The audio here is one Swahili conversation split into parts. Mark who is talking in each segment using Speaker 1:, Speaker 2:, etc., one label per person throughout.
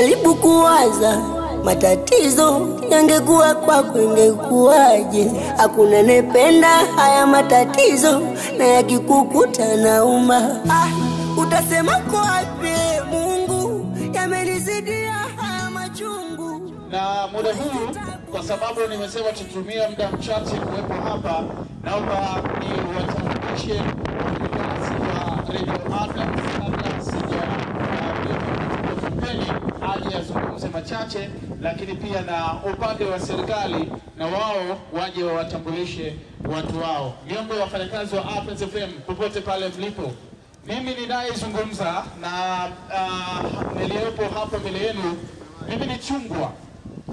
Speaker 1: Jaribu kuwaza matatizo yangekuwa kwako ingekuwaje. Hakuna nependa haya matatizo na yakikukuta nauma. Utasema kwa wapi Mungu, yamenizidia haya machungu.
Speaker 2: Na muda huu kwa sababu nimesema tutumie muda mchache kuwepo hapa, naomba ni watambulishe mkazi wa Radio Adams kabla aje azungumze machache, lakini pia na upande wa serikali na wao waje watambulishe watu wao. Niombe wafanyakazi wa Adams FM popote pale mlipo, mimi ninayezungumza na niliyepo hapa mbele yenu, mimi ni Chungwa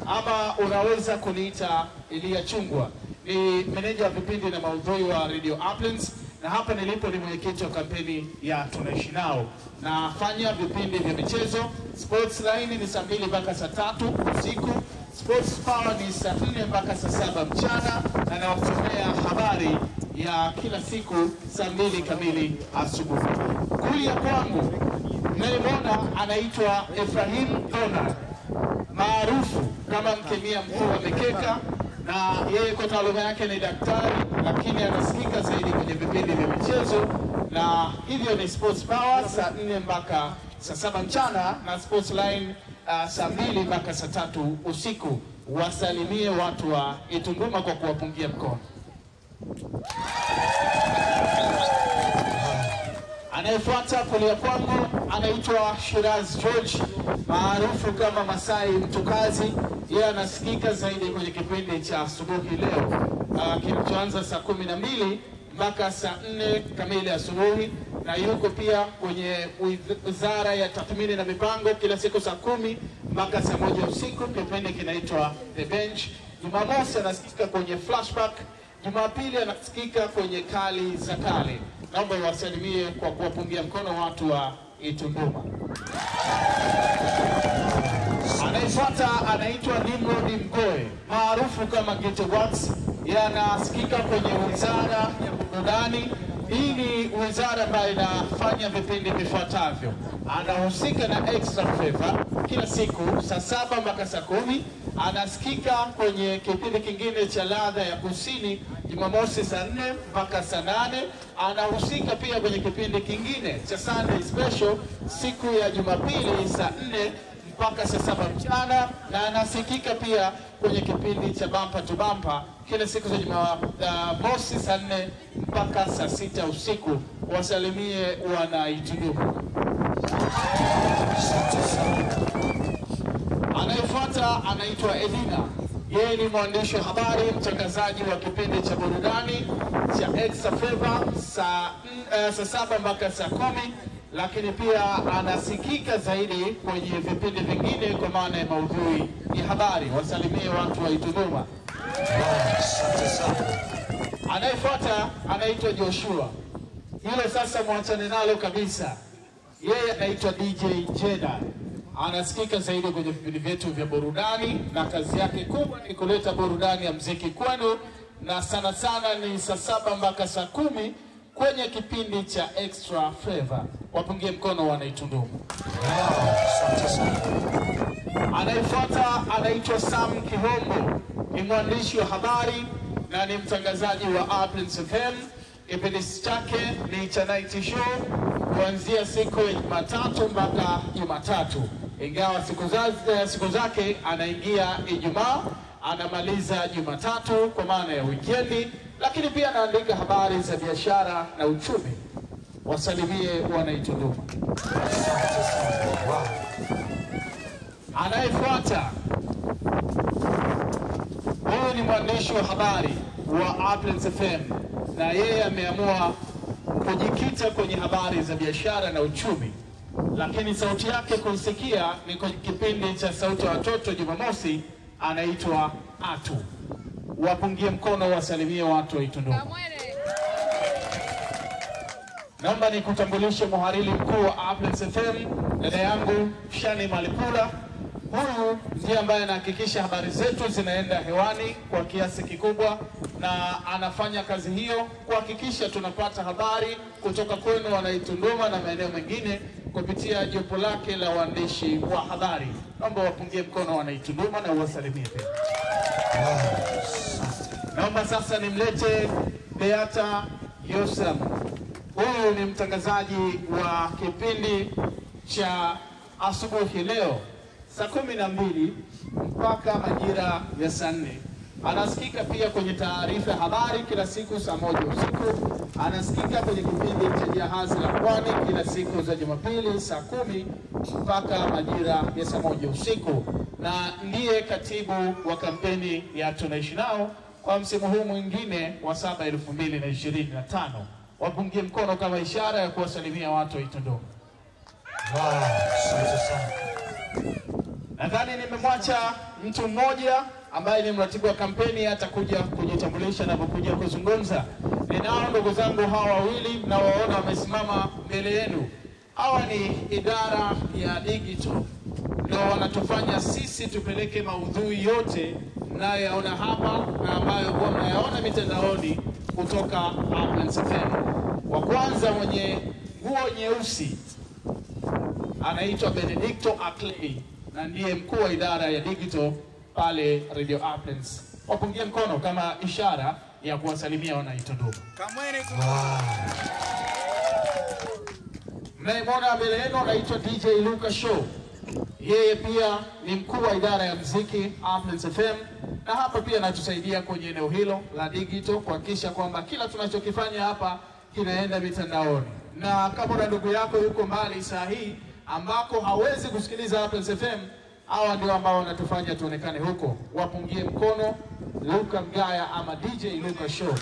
Speaker 2: ama unaweza kuniita Elia Chungwa. Ni meneja wa vipindi na maudhui wa Radio Uplands, na hapa nilipo ni mwenyekiti wa kampeni ya Tunaishi Nao. Nafanya vipindi vya michezo. Sports Line ni saa 2 mpaka saa 3 usiku. Sports Power ni saa 4 mpaka saa 7 mchana, na nawasomea habari ya kila siku saa 2 kamili asubuhi. Kulia kwangu mnayemwona anaitwa Ephraim Donald, maarufu kama mkemia mkuu wa mikeka, na yeye kwa taaluma yake ni daktari, lakini anasikika zaidi kwenye vipindi vya michezo, na hivyo ni Sports Power saa 4 mpaka saa 7 mchana na Sports Line saa 2 mpaka saa 3 usiku. Wasalimie watu wa Itunduma kwa kuwapungia mkono. Anayefuata kulia kwangu anaitwa Shiraz George, maarufu kama Masai Mtukazi. Yeye anasikika zaidi kwenye kipindi cha asubuhi leo kinachoanza saa 12 mpaka saa 4 kamili asubuhi, na yuko pia kwenye Wizara ya Tathmini na Mipango kila siku saa 10 mpaka saa 1 usiku. Kipindi kinaitwa The Bench. Jumamosi anasikika kwenye Flashback, Jumapili anasikika kwenye Kali za Kale. Naomba wasalimie kwa kuwapungia mkono watu wa Itunduma. Anayefuata anaitwa Nimrod Mgoe, maarufu kama Ghetto Wax. Yeye anasikika kwenye Wizara ya Burudani. Hii ni wizara ambayo inafanya vipindi vifuatavyo. Anahusika na Extra Favor kila siku saa 7 mpaka saa 10. Anasikika kwenye kipindi kingine cha Ladha ya Kusini Jumamosi saa 4 mpaka saa 8. Anahusika pia kwenye kipindi kingine cha Sunday Special siku ya Jumapili saa 4 mpaka saa 7 mchana, na anasikika pia kwenye kipindi cha Bumper to Bumper kila siku za Jumamosi saa 4 mpaka saa 6 usiku. Wasalimie wana Itunduma. Anayefuata anaitwa Edina. Yeye ni mwandishi wa habari, mtangazaji wa kipindi cha burudani cha Extra Favor saa 7 mpaka saa 10, lakini pia anasikika zaidi kwenye vipindi vingine kwa maana ya maudhui ya habari. Wasalimie watu wa Itunduma. Anayefuata anaitwa Joshua. Hilo sasa mwachane nalo kabisa. Yeye anaitwa DJ Jeda. Anasikika zaidi kwenye vipindi vyetu vya burudani, na kazi yake kubwa ni kuleta burudani ya muziki kwenu, na sana sana ni saa 7 mpaka saa 10 kwenye kipindi cha Extra Favor. Wapungie mkono wana Itunduma. Anayefuata anaitwa Sam Kihombo. Ni mwandishi wa habari na ni mtangazaji wa Uplands FM. Kipindi chake ni cha Night Show kuanzia siku ya Jumatatu mpaka Jumatatu, ingawa siku zake anaingia Ijumaa, anamaliza Jumatatu kwa maana ya wikendi, lakini pia anaandika habari za biashara na uchumi. Wasalimie wana Itunduma. Anayefuata huyu ni mwandishi wa habari wa Uplands FM, na yeye ameamua kujikita kwenye habari za biashara na uchumi, lakini sauti yake kusikia ni kwenye kipindi cha Sauti ya Watoto Jumamosi. Anaitwa Atu. Wapungie mkono, wasalimie watu wa Itunduma. Naomba nikutambulishe muhariri mkuu wa Uplands FM, dada yangu Shani Malipula. Huyu ndiye ambaye anahakikisha habari zetu zinaenda hewani kwa kiasi kikubwa, na anafanya kazi hiyo kuhakikisha tunapata habari kutoka kwenu wana Itunduma na maeneo mengine kupitia jopo lake la waandishi wa habari. Naomba wapungie mkono wanaitunduma na uwasalimie pia. Naomba sasa nimlete Beata Yosam. Huyu ni mtangazaji wa kipindi cha asubuhi leo saa 12 mpaka majira ya saa 4. Anasikika pia kwenye taarifa ya habari kila siku saa 1 usiku. Anasikika kwenye kipindi cha Jahazi la Pwani kila siku za Jumapili saa 10 mpaka majira ya saa 1 usiku. Na ndiye katibu wa kampeni ya Tunaishi Nao kwa msimu huu mwingine wa 2025. Wapungie mkono kama ishara ya kuwasalimia watu wa Itunduma. Nadhani nimemwacha mtu mmoja ambaye ni mratibu wa kampeni, atakuja kujitambulisha na kuja kuzungumza. Ninao ndugu zangu hawa wawili na waona wamesimama mbele yenu. Hawa ni idara ya digital. Ndio wanatufanya sisi tupeleke maudhui yote mnayoyaona hapa na ambayo kwa mnayaona mitandaoni kutoka Uplands FM. Wa kwanza mwenye nguo nyeusi anaitwa Benedicto Ackley na ndiye mkuu wa idara ya digital pale Radio Uplands. Wapungie mkono kama ishara ya kuwasalimia wanaitunduma. Mnayemwona mbele yenu anaitwa DJ Luka Show. Yeye pia ni mkuu wa idara ya muziki Uplands FM, na hapa pia anatusaidia kwenye eneo hilo la digital kuhakikisha kwamba kila tunachokifanya hapa kinaenda mitandaoni. Na kama na ndugu yako yuko mbali saa hii ambako hawezi kusikiliza Uplands FM, hawa ndio ambao wanatufanya tuonekane huko. Wapungie mkono Luka Mgaya ama DJ Luka Show.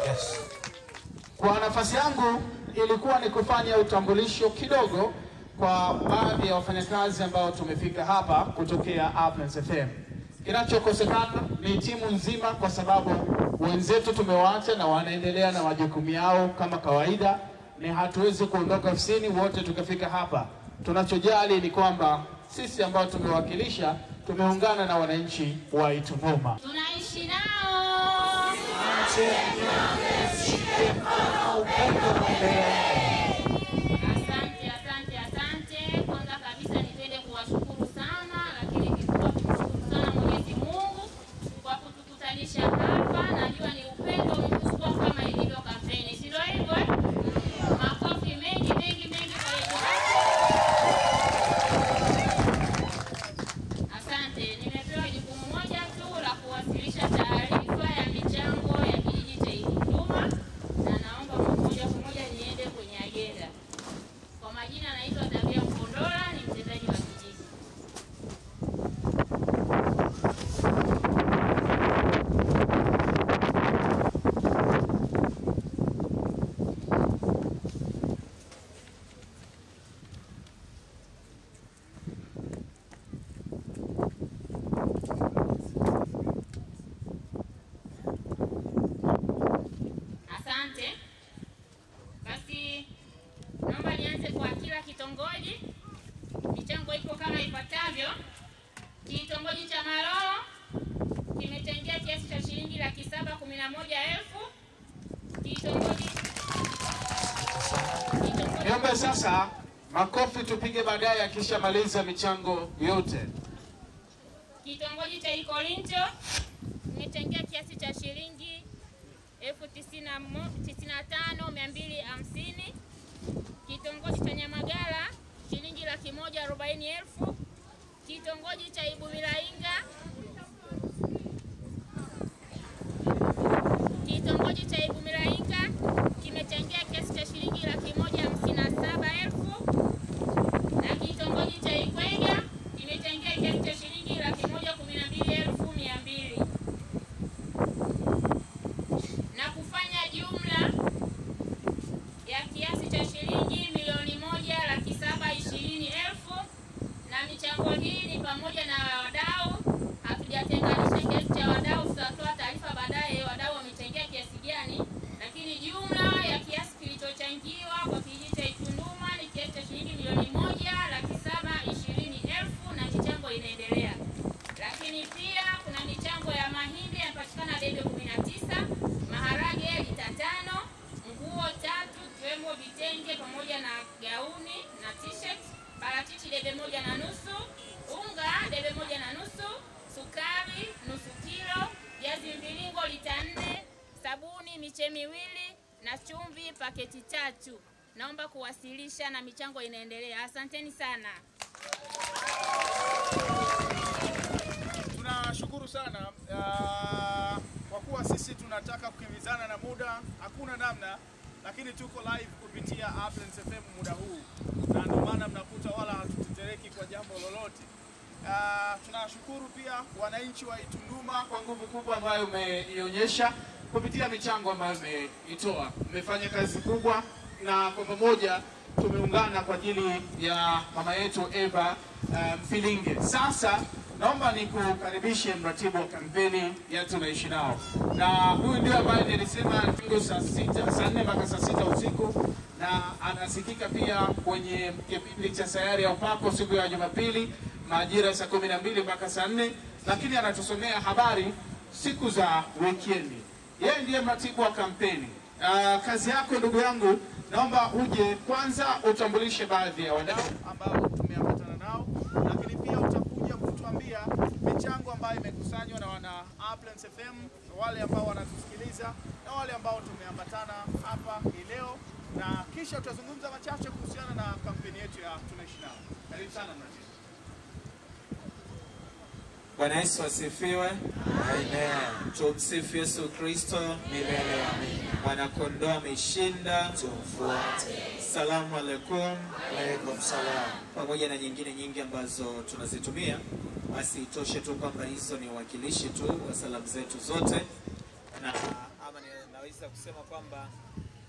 Speaker 2: Yes. Kwa nafasi yangu ilikuwa ni kufanya utambulisho kidogo kwa baadhi ya wafanyakazi ambao tumefika hapa kutokea Uplands FM. Kinachokosekana ni timu nzima kwa sababu wenzetu tumewaacha na wanaendelea na majukumu yao kama kawaida. Ni hatuwezi kuondoka ofisini wote tukafika hapa. Tunachojali ni kwamba sisi ambao tumewakilisha tumeungana na wananchi wa Itunduma.
Speaker 3: Tunaishi nao. Asante. Kwanza kabisa nipende kuwashukuru sana, lakini kikubwa kumshukuru sana Mwenyezi Mungu kwa kutukutanisha hapa. Najua ni upendo mkubwa kama ilivyo kampeni. Si ndio hivyo? Makofi mengi kwa yetu. Asante. Nimepewa jukumu moja tu la kuwasilisha taarifa ya michango ya kijiji cha Itunduma, na naomba moja kwa moja niende kwenye agenda. Kwa majina naitwa Tabia Mkondola, ni mtendaji wa kijiji. Asante. Basi naomba nianze kwa kila kitongoji. Michango iko kama ifuatavyo. Kitongoji cha Malolo kimetengea kiasi cha shilingi 711,000. Kitongoji
Speaker 2: Niombe sasa makofi tupige baadaye akishamaliza michango yote.
Speaker 3: Kitongoji cha Ikorinto kimetengea kiasi cha shilingi 95,250. Kitongoji cha Nyamagala shilingi 140,000. Kitongoji cha Ibumirainga kimetengea kiasi cha shilingi 157,000. na kitongoji cha Ikwega kimetengea kiasi cha shilingi 112,200. na kufanya jumla ya kiasi cha shilingi milioni 1,720,000. na michango hii ni pamoja na wadau miche miwili na chumvi paketi 3. Naomba kuwasilisha na michango inaendelea. Asanteni sana.
Speaker 4: Tunashukuru sana kwa kuwa sisi tunataka kukimbizana na muda, hakuna namna, lakini tuko live kupitia Aflens FM muda huu, na ndio maana mnakuta wala hatutetereki kwa jambo lolote. Tunashukuru pia wananchi wa Itunduma
Speaker 2: kwa nguvu kubwa ambayo umeionyesha kupitia michango ambayo umeitoa. Mmefanya kazi kubwa na kwa pamoja tumeungana kwa ajili ya mama yetu Eva Mfilinge. Sasa naomba nikukaribishe mratibu wa kampeni ya Tunaishi Nao. Na huyu ndio ambaye nilisema ndio saa 4 mpaka saa 6 usiku, na anasikika pia kwenye kipindi cha Sayari ya Upako siku ya Jumapili majira saa 12 mpaka saa 4, lakini anatusomea habari siku za weekend. Yeye ndiye mratibu wa kampeni. Kazi yako ndugu yangu, naomba uje kwanza utambulishe baadhi ya wadau
Speaker 4: ambao tumeambatana nao, lakini pia utakuja kutuambia michango ambayo imekusanywa na wana Aflens FM, wale ambao wanatusikiliza na wale ambao tumeambatana hapa hii leo, na kisha tutazungumza machache kuhusiana na kampeni yetu ya Tunaishi Nao. Karibu sana mratibu.
Speaker 5: Bwana Yesu asifiwe. Amen. Tumsifu Yesu Kristo milele. Amen. Mwana kondoo ameshinda, tumfuate. Salamu alaykum. Alaykum salam. Pamoja na nyingine nyingi ambazo tunazitumia, basi itoshe tu kwamba hizo ni uwakilishi tu wa salamu zetu zote, na ama naweza kusema kwamba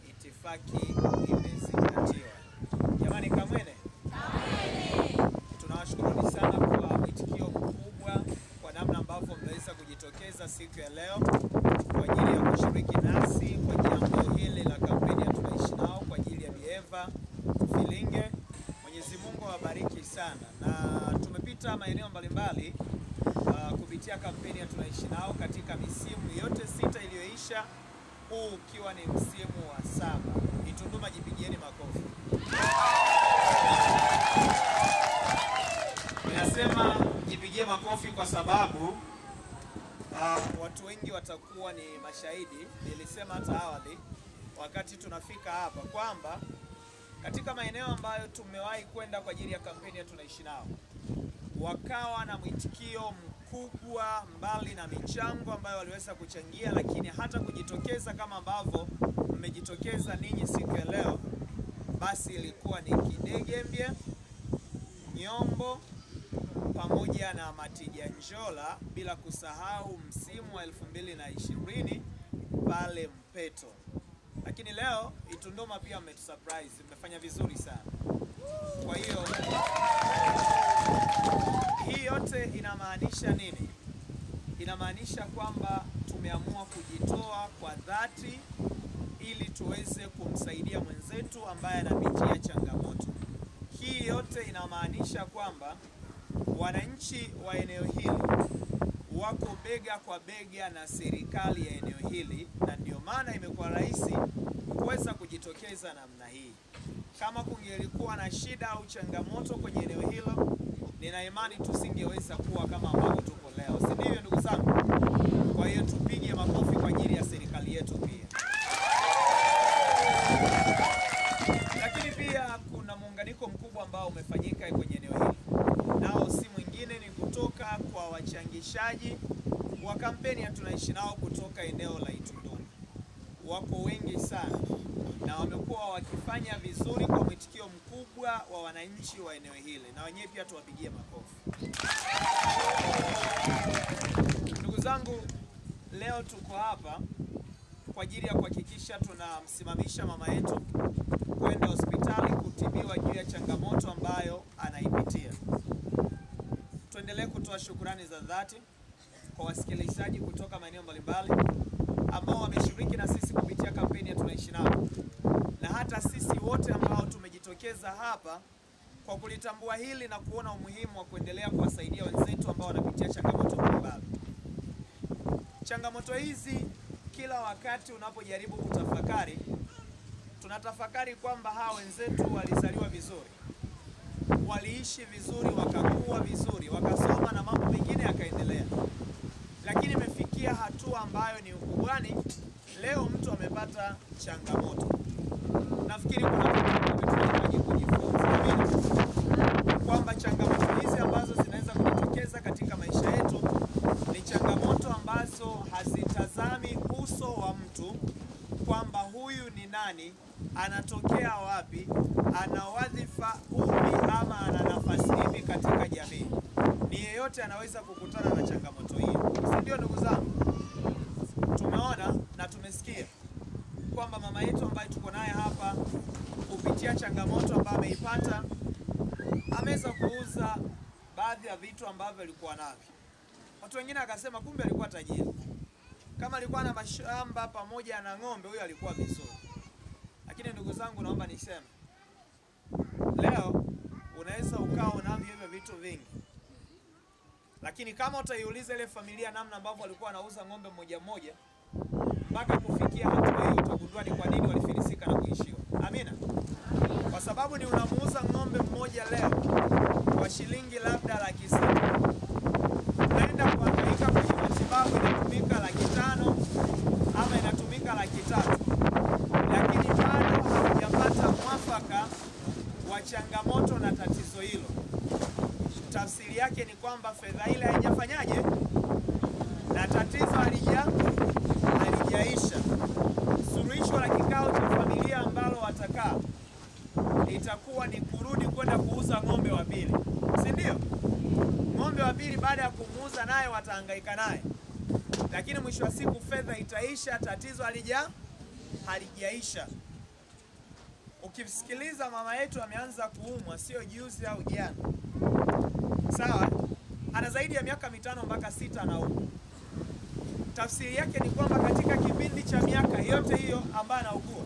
Speaker 5: itifaki imezingatiwa. Jamani kamwene? Amen. Tunawashukuru sana kwa itikio kubwa, kwa namna ambavyo mmeweza kujitokeza siku ya leo kwa ajili ya kushiriki nasi kwa jambo hili la kampeni ya Tunaishi Nao kwa ajili ya Eva Mfilinge. Mwenyezi Mungu awabariki sana. Na tumepita maeneo mbalimbali kupitia kampeni ya Tunaishi Nao katika misimu yote 6 iliyoisha, huu ukiwa ni msimu wa 7. Itunduma, jipigieni makofi. Nasema jipigie makofi kwa sababu watu wengi watakuwa ni mashahidi. Nilisema hata awali wakati tunafika hapa kwamba katika maeneo ambayo tumewahi kwenda kwa ajili ya kampeni ya Tunaishi Nao, wakawa na mwitikio mkubwa, mbali na michango ambayo waliweza kuchangia, lakini hata kujitokeza kama ambavyo mmejitokeza ninyi siku ya leo, basi ilikuwa ni Kidegembye, Nyombo pamoja na Matijanjola, bila kusahau msimu wa 2020 pale Mpeto. Lakini leo Itunduma pia mmetusurprise, mmefanya vizuri sana. Kwa hiyo hii yote inamaanisha nini? Inamaanisha kwamba tumeamua kujitoa kwa dhati ili tuweze kumsaidia mwenzetu ambaye anapitia changamoto. Hii yote inamaanisha kwamba wananchi wa eneo hili wako bega kwa bega na serikali ya eneo hili, na ndio maana imekuwa rahisi kuweza kujitokeza namna hii. Kama kungelikuwa na shida au changamoto kwenye eneo hilo, nina imani tusingeweza kuwa kama ambavyo tuko leo, si ndivyo ndugu zangu? Kwa hiyo tupige makofi kwa ajili ya serikali yetu pia. Lakini pia kuna muunganiko mkubwa ambao umefanyika kwenye eneo hili, nao si mwingine ni kutoka kwa wachangishaji wa kampeni ya Tunaishi Nao kutoka eneo la Itunduma. Wako wengi sana na wamekuwa wakifanya vizuri kwa mwitikio mkubwa wa wananchi wa eneo hili, na wenyewe pia tuwapigie makofi. Ndugu zangu, leo tuko hapa kwa ajili ya kuhakikisha tunamsimamisha mama yetu kwenda hospitali kutibiwa juu ya changamoto ambayo anaipitia. Tuendelee kutoa shukrani za dhati kwa wasikilizaji kutoka maeneo mbalimbali ambao wameshiriki na sisi kupitia kampeni ya Tunaishi Nao, na hata sisi wote ambao tumejitokeza hapa kwa kulitambua hili na kuona umuhimu wa kuendelea kuwasaidia wenzetu ambao wanapitia changamoto mbalimbali. Changamoto hizi kila wakati unapojaribu kutafakari, tunatafakari kwamba hawa wenzetu walizaliwa vizuri, waliishi vizuri, wakakua vizuri, wakasoma na mambo mengine yakaendelea. Lakini imefikia hatua ambayo ni ukubwani, leo mtu
Speaker 4: wamepata changamoto. Nafikiri kuna vitu tunahitaji kujifunza kwamba changamoto hizi ambazo zinaweza kujitokeza katika maisha yetu ni changamoto ambazo hazitazami uso wa mtu, kwamba huyu ni nani, anatokea wapi, ana wadhifa upi ama ana nafasi ipi katika jamii. Ni yeyote anaweza kukutana na changamoto hiyo, si ndio ndugu zangu? Tumeona na tumesikia kwamba mama yetu ambaye tuko naye hapa kupitia changamoto ambayo ameipata, ameweza kuuza baadhi ya vitu ambavyo alikuwa navyo. Watu wengine akasema kumbe alikuwa tajiri. Kama alikuwa na mashamba pamoja na ng'ombe, huyo alikuwa vizuri. Lakini ndugu zangu, naomba niseme leo unaweza ukao unavyo hivyo vitu vingi, lakini kama utaiuliza ile familia namna ambavyo walikuwa wanauza ng'ombe mmoja mmoja mpaka kufikia hatua hiyo, utagundua ni kwa nini walifilisika na kuishiwa. Amina. Kwa sababu ni unamuuza ng'ombe mmoja leo kwa shilingi labda 600,000. Unaenda kuhangaika kwenye matibabu inatumika 500,000 ama inatumika 300,000. Lakini bado haujapata mwafaka wa changamoto na tatizo hilo. Tafsiri yake ni kwamba fedha ile haijafanyaje na tatizo halijaisha. Suluhisho la kikao cha familia ambalo watakaa itakuwa ni kurudi kwenda kuuza ng'ombe wa pili, si ndio? Ng'ombe wa pili baada ya kumuuza naye watahangaika naye, lakini mwisho wa siku fedha itaisha, tatizo halijaisha. Ukisikiliza mama yetu ameanza kuumwa sio juzi au jana, sawa? Ana zaidi ya miaka 5 mpaka 6 anaumwa. Tafsiri yake ni kwamba katika kipindi cha miaka yote hiyo ambayo anaugua,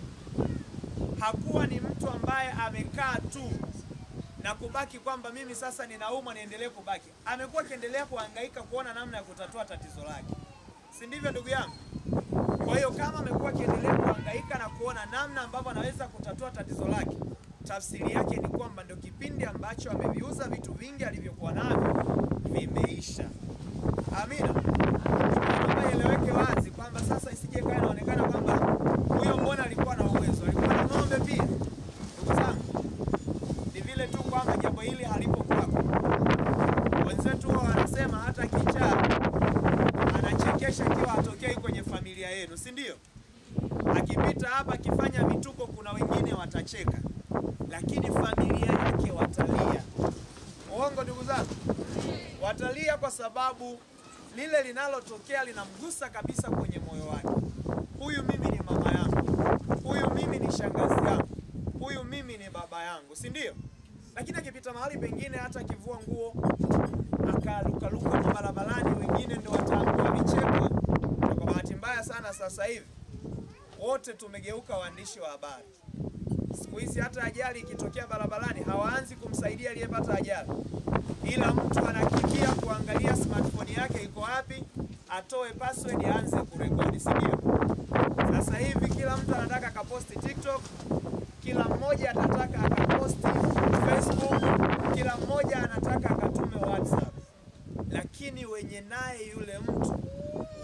Speaker 4: hakuwa ni mtu ambaye amekaa tu na kubaki kwamba mimi sasa ninaumwa niendelee kubaki. Amekuwa akiendelea kuhangaika kuona namna ya kutatua tatizo lake, si ndivyo ndugu yangu? Kwa hiyo kama amekuwa akiendelea kuhangaika na kuona namna ambavyo anaweza kutatua tatizo lake, tafsiri yake ni kwamba ndio kipindi ambacho ameviuza vitu vingi alivyokuwa navyo vimeisha. Amina. Naomba ieleweke wazi kwamba sasa isije kaa inaonekana kwamba huyo mbona alikuwa na uwezo, alikuwa na ng'ombe pia. Ndugu zangu, ni vile tu kwamba jambo hili halipo kwako. Wenzetu wao wanasema hata kichaa anachekesha kiwa hatokei kwenye familia yenu, si ndio? Akipita hapa akifanya vituko, kuna wengine watacheka, lakini familia yake watalia. Uongo ndugu zangu? Watalia kwa sababu lile linalotokea linamgusa kabisa kwenye moyo wake. Huyu mimi ni mama yangu, huyu mimi ni shangazi yangu, huyu mimi ni baba yangu, si ndio? Lakini akipita mahali pengine, hata akivua nguo akalukaluka kwa barabarani, wengine ndio wataangua vicheko. Na kwa bahati mbaya sana sasa hivi wote tumegeuka waandishi wa habari. Siku hizi hata ajali ikitokea barabarani hawaanzi kumsaidia aliyepata ajali, ila mtu anakimbia kuangalia smartphone yake iko wapi, atoe password aanze kurekodi, si ndio? Sasa hivi kila mtu anataka akaposti TikTok, kila mmoja atataka akaposti Facebook, kila mmoja anataka akatume WhatsApp. Lakini wenye naye yule mtu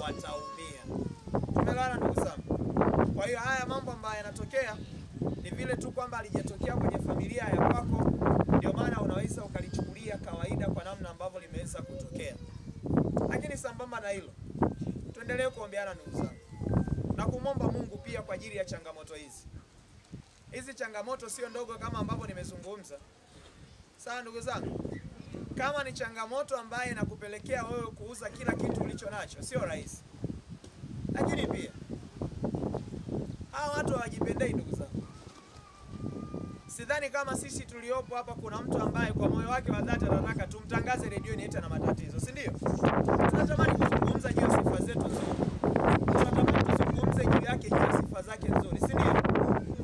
Speaker 4: wataumia. Tumeelewana ndugu zangu? Kwa hiyo haya mambo ambayo yanatokea ni vile tu kwamba alijatokea kwenye familia ya kwako, ndio maana unaweza ukalichukulia kawaida kwa namna ambavyo limeweza kutokea. Lakini sambamba na hilo, tuendelee kuombeana ndugu zangu, na kumwomba Mungu pia kwa ajili ya changamoto hizi. Hizi changamoto sio ndogo kama ambavyo nimezungumza. Sawa ndugu zangu? Kama ni changamoto ambayo inakupelekea wewe kuuza kila kitu ulicho nacho, sio rahisi. Lakini pia hawa watu hawajipendei ndugu zangu. Sidhani kama sisi tuliopo hapa kuna mtu ambaye kwa moyo wake wa dhati anataka tumtangaze redio inaita na matatizo, si ndio? Tunatamani kuzungumza juu ya sifa zetu nzuri. Tunatamani tuzungumze juu yake, juu ya sifa zake nzuri, si ndio?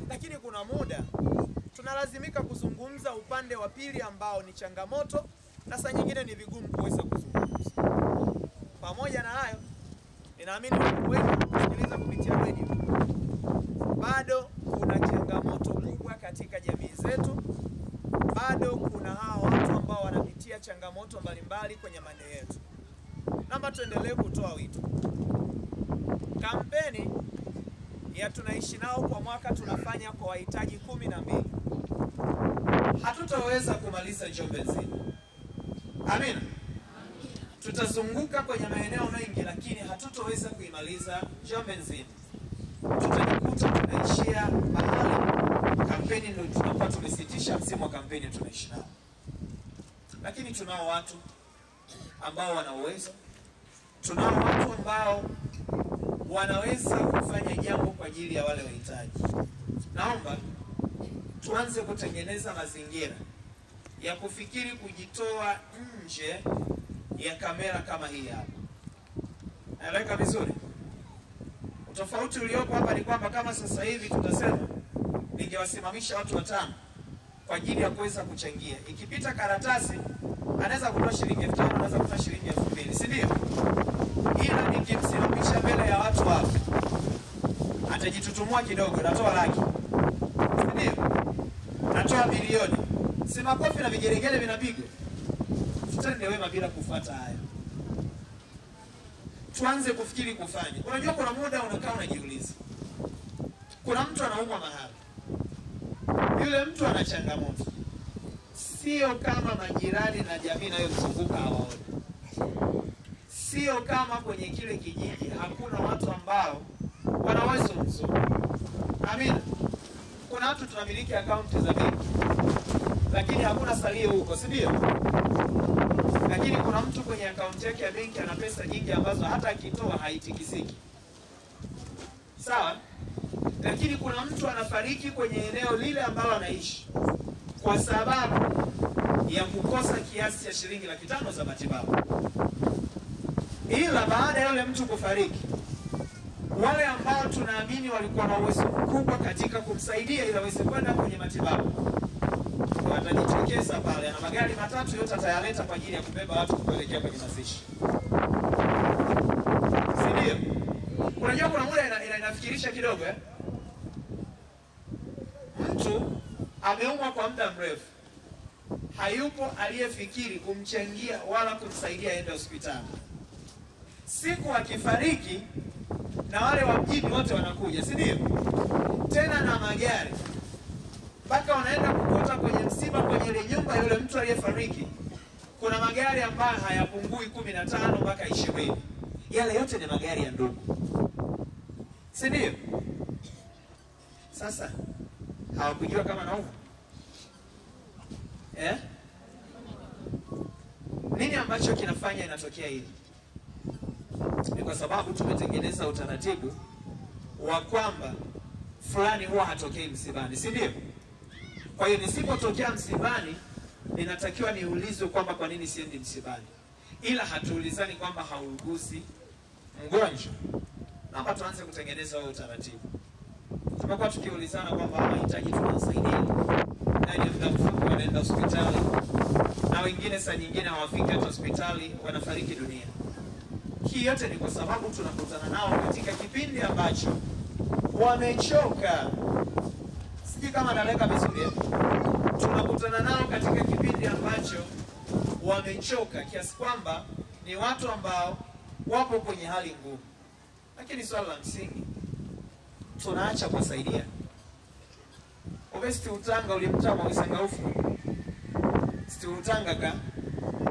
Speaker 4: Lakini kuna muda tunalazimika kuzungumza upande wa pili ambao ni changamoto, na saa nyingine ni vigumu kuweza kuzungumza. Pamoja na hayo, ninaamini wengi kusikiliza kupitia redio, bado kuna changamoto kubwa katika jamii zetu. Bado kuna hawa watu ambao wanapitia changamoto mbalimbali kwenye maeneo yetu. Naomba tuendelee kutoa wito. Kampeni
Speaker 5: ya tunaishi nao kwa mwaka tunafanya kwa wahitaji 12. Hatutaweza kumaliza Njombe nzima. Amina. Tutazunguka kwenye maeneo mengi, lakini hatutaweza kuimaliza Njombe nzima. Tutajikuta tunaishia mahali kampeni ndio tunakuwa tumesitisha msimu wa kampeni tunaishi nao. Lakini tunao watu ambao wana uwezo. Tunao watu ambao wanaweza kufanya jambo kwa ajili ya wale wahitaji. Naomba tuanze kutengeneza mazingira ya kufikiri kujitoa nje ya kamera kama hii hapa. Naeleweka vizuri? Utofauti uliopo hapa ni kwamba kama sasa hivi tutasema ningewasimamisha watu 5 kwa ajili ya kuweza kuchangia. Ikipita karatasi anaweza kutoa shilingi 5,000, anaweza kutoa shilingi 2,000, si ndio? Ila nikimsimamisha mbele ya watu hapa atajitutumua kidogo, natoa laki. Si ndio? Natoa milioni. Si makofi na vigelegele vinapigwa. Tutende wema bila kufuata haya. Tuanze kufikiri kufanya. Unajua kuna muda unakaa unajiuliza. Kuna mtu anaumwa mahali. Yule mtu ana changamoto. Sio kama majirani na jamii inayomzunguka hawaoni. Sio kama kwenye kile kijiji hakuna watu ambao wana uwezo mzuri. Amina. Kuna watu tunamiliki akaunti za benki, lakini hakuna salio huko, si ndio? Lakini kuna mtu kwenye akaunti yake ya benki ana pesa nyingi ambazo hata akitoa haitikisiki. Sawa? Lakini kuna mtu anafariki kwenye eneo lile ambalo anaishi kwa sababu ya kukosa kiasi cha shilingi 500,000 za matibabu. Ila baada ya yule mtu kufariki, wale ambao tunaamini walikuwa na uwezo mkubwa katika kumsaidia ili aweze kwenda kwenye matibabu watajitokeza pale, na magari 3 yote atayaleta kwa ajili ya kubeba watu kuelekea kwenye mazishi. Si ndio? Unajua kuna muda inafikirisha kidogo Mtu ameumwa kwa muda mrefu, hayupo aliyefikiri kumchangia wala kumsaidia aende hospitali. Siku akifariki na wale wa mjini wote wanakuja, si ndio? Tena na magari. Mpaka wanaenda kukuta kwenye msiba kwenye ile nyumba yule mtu aliyefariki. Kuna magari ambayo hayapungui 15 mpaka 20. Yale yote ni magari ya ndugu. Si ndio? Sasa hawakujua kama naumwa. Nini ambacho kinafanya inatokea hili? Ni kwa sababu tumetengeneza utaratibu wa kwamba fulani huwa hatokei msibani, si ndio? Kwa hiyo nisipotokea msibani ninatakiwa niulizwe kwamba kwa nini siendi msibani. Ila hatuulizani kwamba hauguzi mgonjwa. Naomba tuanze kutengeneza huo utaratibu. Tumekuwa tukiulizana kwamba mahitaji tunasaidia. Nani muda mfupi wanaenda hospitali, na wengine saa nyingine hawafiki hata hospitali wanafariki dunia. Hii yote ni kwa sababu tunakutana nao katika kipindi ambacho wamechoka. Sijui kama naeleweka vizuri. Tunakutana nao katika kipindi ambacho wamechoka kiasi kwamba ni watu ambao wapo kwenye hali ngumu. Lakini swala la msingi, tunaacha kuwasaidia. Ovesti utanga ulimtama Wisangaufu. Sti utanga ka.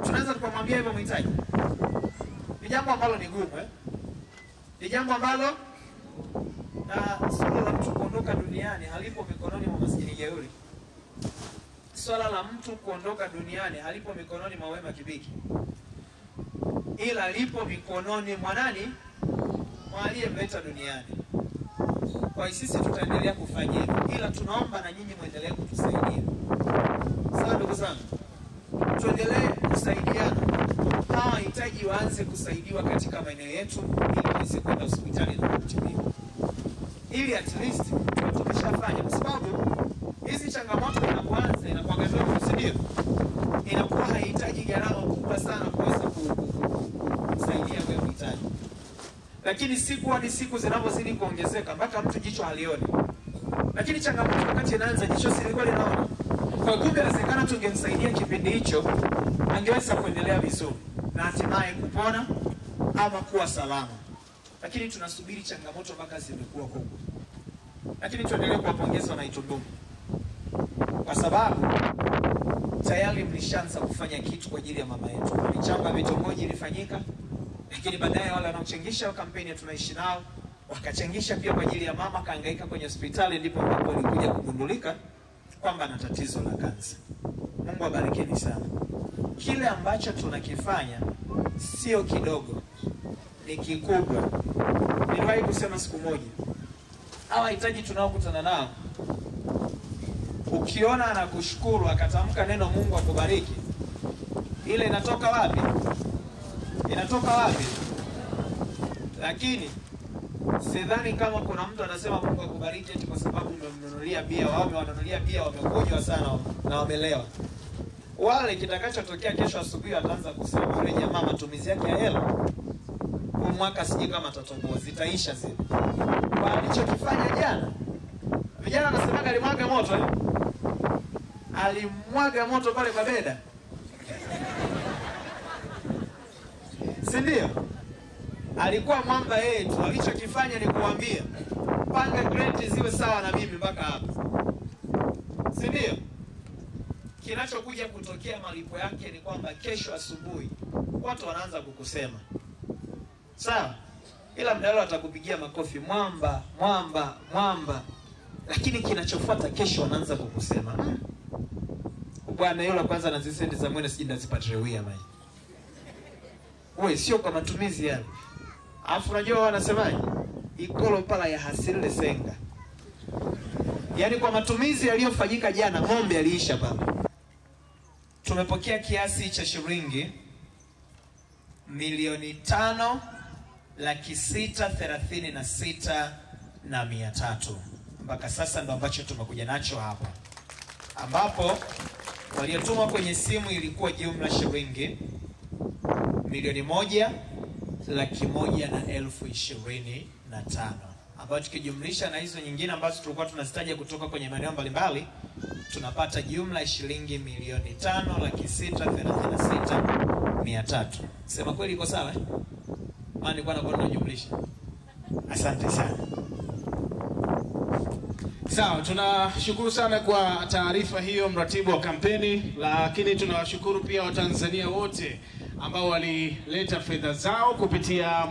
Speaker 5: Tunaweza tukamwambia hivyo mhitaji. Ni jambo ambalo ni gumu Ni jambo ambalo na swala la mtu kuondoka duniani halipo mikononi mwa maskini jeuri. Swala la mtu kuondoka duniani halipo mikononi mwa Wema Kibiki. Ila lipo mikononi mwa nani? Mwa aliyemleta duniani. Kwa hiyo sisi tutaendelea kufanya hivyo, ila tunaomba na nyinyi muendelee kutusaidia. Sawa ndugu zangu? Tuendelee kusaidiana. Hawa wahitaji waanze kusaidiwa katika maeneo yetu ili waweze kwenda hospitali na kutibiwa. Ili at least tumeshafanya, kwa sababu hizi changamoto inapoanza inakuwa ndogo, si ndio? Inakuwa haihitaji gharama kubwa sana kuweza kusaidia wewe mhitaji. Lakini siku hadi siku zinapozidi kuongezeka mpaka mtu jicho halioni. Lakini changamoto wakati inaanza jicho silikuwa linaona. Kwa kumbe inawezekana tungemsaidia kipindi hicho angeweza kuendelea vizuri na hatimaye kupona ama kuwa salama. Lakini tunasubiri changamoto mpaka zimekuwa kubwa. Lakini tuendelee kuwapongeza Wanaitunduma kwa sababu tayari mlishaanza kufanya kitu kwa ajili ya mama yetu. Michango ya vitongoji ilifanyika, lakini baadaye wale wanaochangisha kampeni tunaishi nao wakachangisha pia kwa ajili ya mama kaangaika kwenye hospitali, ndipo ambapo ilikuja kugundulika kwamba ana tatizo la kansa. Mungu abarikeni sana. Kile ambacho tunakifanya sio kidogo, ni kikubwa. Niliwahi kusema siku moja, hawa hitaji tunaokutana nao, ukiona anakushukuru akatamka neno Mungu akubariki, ile inatoka wapi? Inatoka wapi? Lakini sidhani kama kuna mtu anasema Mungu akubariki eti kwa sababu umemnunulia bia. Wao wamewanunulia bia, wamekunywa sana na wamelewa. Wale kitakachotokea kesho asubuhi wataanza kusema yule jamaa matumizi yake ya hela kwa mwaka sije kama tatoboa, zitaisha zile. Kwa alichokifanya jana, vijana wanasemaga alimwaga moto alimwaga moto pale Babeda, si ndio? Alikuwa mwamba yeye tu. Alichokifanya ni kuambia panga grade ziwe sawa na mimi mpaka hapa, si ndio? Kinachokuja kutokea malipo yake ni kwamba kesho asubuhi watu wanaanza kukusema sawa, ila mdalo atakupigia makofi mwamba mwamba mwamba, lakini kinachofuata kesho wanaanza kukusema bwana yule kwanza na zisendi za mwene sijinda zipatrewia mai wewe sio kwa matumizi yale. Alafu unajua wanasemaje? Ikolo pala ya hasile senga. Yaani kwa matumizi yaliyofanyika jana ng'ombe aliisha pale. Tumepokea kiasi cha shilingi 5,636,300 mpaka sasa, ndo ambacho tumekuja nacho hapa, ambapo waliotumwa kwenye simu ilikuwa jumla shilingi 1,101,025, ambayo tukijumlisha na hizo nyingine ambazo tulikuwa tunazitaja kutoka kwenye maeneo mbalimbali tunapata jumla ya shilingi 5,636,300. Sema kweli iko sawa eh? Maana nilikuwa naona jumlisha. Asante sana.
Speaker 2: Sawa, tunashukuru sana kwa taarifa hiyo mratibu wa kampeni, lakini tunawashukuru pia Watanzania wote ambao walileta fedha zao kupitia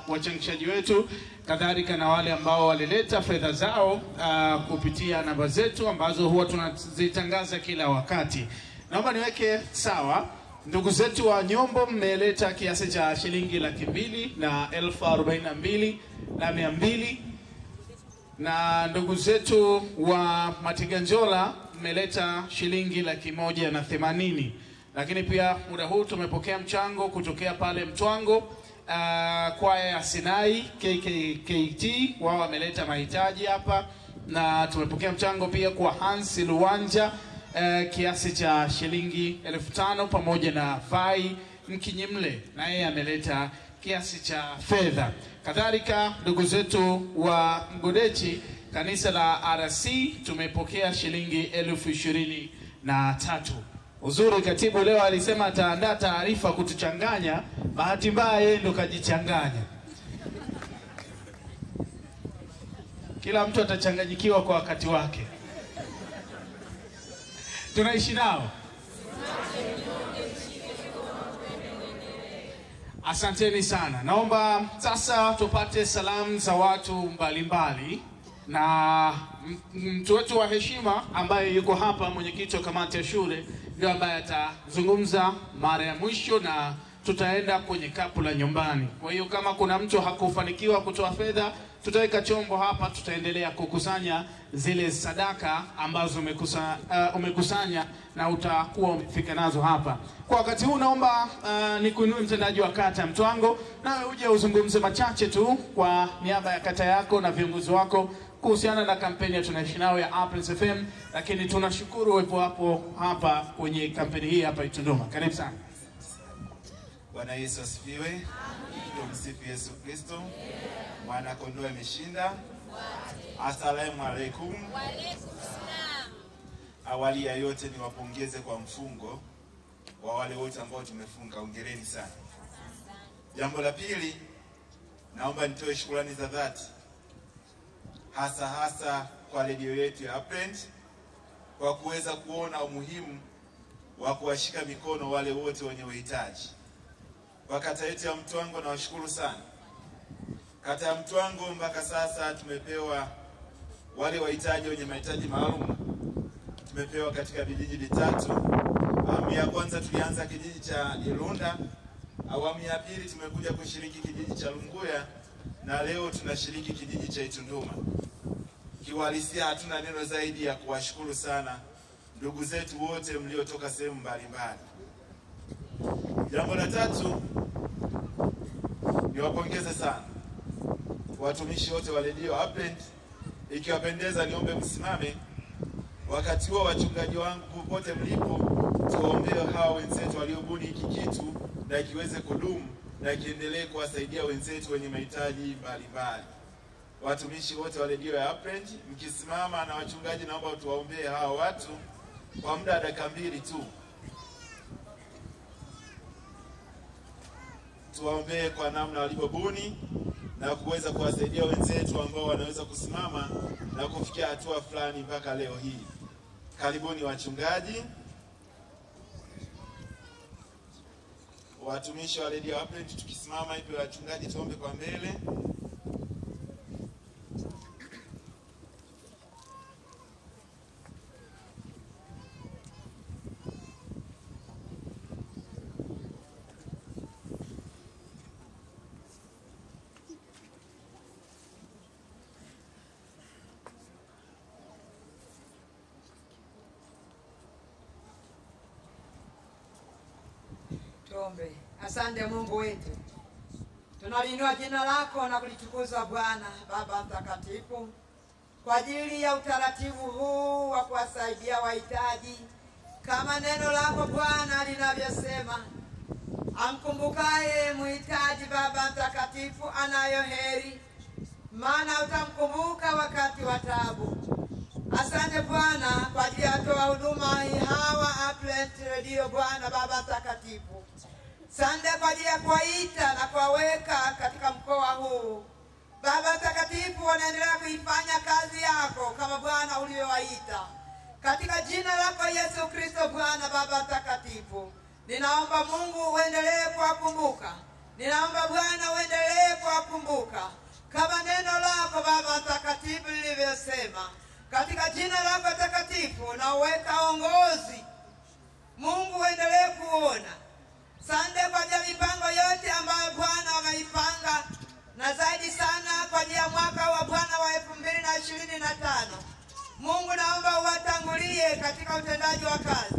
Speaker 2: wachangishaji wetu, kadhalika na wale ambao walileta fedha zao kupitia namba zetu ambazo huwa tunazitangaza kila wakati. Naomba niweke sawa, ndugu zetu wa Nyombo mmeleta kiasi cha shilingi 242,042 na ndugu zetu wa Matiganjola mmeleta shilingi 180,000. Lakini pia muda huu tumepokea mchango kutokea pale Mtwango, kwaya ya Sinai KKKT, wao wameleta mahitaji hapa, na tumepokea mchango pia kwa Hans Luwanja kiasi cha shilingi 5,000 pamoja na Fai Mkinyimle na yeye ameleta kiasi cha fedha. Kadhalika ndugu zetu wa Mgodechi kanisa la RC tumepokea shilingi 23,000. Uzuri katibu leo alisema ataandaa taarifa kutuchanganya, bahati mbaya yeye ndo kajichanganya. Kila mtu atachanganyikiwa kwa wakati wake. Tunaishi nao. Asanteni sana. Naomba sasa tupate salamu za watu mbalimbali, na mtu wetu wa heshima ambaye yuko hapa, mwenyekiti wa kamati ya shule, ndio ambaye atazungumza mara ya mwisho na tutaenda kwenye kapu la nyumbani. Kwa hiyo kama kuna mtu hakufanikiwa kutoa fedha, tutaweka chombo hapa, tutaendelea kukusanya zile sadaka ambazo umekusanya na utakuwa umefika nazo hapa. Kwa wakati huu naomba nikuinue mtendaji wa kata ya Mtwango, nawe uje uzungumze machache tu kwa niaba ya kata yako na viongozi wako kuhusiana na kampeni ya Tunaishi Nawe ya April's FM, lakini tunashukuru uwepo hapo hapa kwenye kampeni hii hapa Itunduma. Karibu sana.
Speaker 6: Bwana Yesu asifiwe. Amen. Tumsifu Yesu Kristo. Mwana kondoo ameshinda. Asalamu alaykum.
Speaker 3: Wa alaykum salam.
Speaker 6: Awali ya yote niwapongeze kwa mfungo wa wale wote ambao tumefunga. Hongereni sana. Jambo la pili, naomba nitoe shukrani za dhati hasa kwa redio yetu ya Upland, kwa kuweza kuona umuhimu wa kuwashika mikono wale wote wenye uhitaji. Kwa kata yetu ya Mtwango nawashukuru sana. Kata ya Mtwango mpaka sasa tumepewa wale wahitaji wenye mahitaji maalum, tumepewa katika vijiji vitatu. Awamu ya kwanza tulianza kijiji cha Ilunda, awamu ya pili tumekuja kushiriki kijiji cha Lunguya, na leo tunashiriki kijiji cha Itunduma. Kiuhalisia hatuna neno zaidi ya kuwashukuru sana ndugu zetu wote mliotoka sehemu mbalimbali. Jambo la tatu, niwapongeze sana watumishi wote wa redio Upland. Ikiwapendeza niombe msimame. Wakati huo wachungaji wangu popote mlipo, tuwaombee hawa wenzetu waliobuni hiki kitu na kiweze kudumu na kiendelee kuwasaidia wenzetu wenye mahitaji mbalimbali. Watumishi wote wa redio ya Upland mkisimama, na wachungaji naomba tuwaombee hawa watu kwa muda wa dakika 2 tu. Tuwaombee kwa namna walivyobuni na kuweza kuwasaidia wenzetu ambao wanaweza kusimama na kufikia hatua fulani mpaka leo hii. Karibuni wachungaji. Watumishi wa redio Upland tukisimama hivi, wachungaji tuombe kwa mbele.
Speaker 7: Tuombe. Asante Mungu wetu, tunaliinua jina lako na kulitukuza Bwana Baba mtakatifu kwa ajili ya utaratibu huu wa kuwasaidia wahitaji, kama neno lako Bwana linavyosema, amkumbukaye mhitaji Baba mtakatifu anayo heri, maana utamkumbuka wakati wa taabu. Asante Bwana kwa ajili ya watoa huduma hawa Upland Radio Bwana Baba mtakatifu. Asante kwa ajili ya kuwaita na kuwaweka katika mkoa huu. Baba mtakatifu, wanaendelea kuifanya kazi yako kama Bwana uliowaita. Katika jina lako Yesu Kristo Bwana Baba mtakatifu, ninaomba Mungu uendelee kuwakumbuka. Ninaomba Bwana uendelee kuwakumbuka kama neno lako Baba mtakatifu lilivyosema. Katika jina lako takatifu na uweka ongozi. Mungu uendelee kuona. Asante kwa ajili ya mipango yote ambayo Bwana wameipanga, na zaidi sana kwa ajili ya mwaka wa Bwana wa 2025. Mungu naomba uwatangulie katika utendaji wa kazi.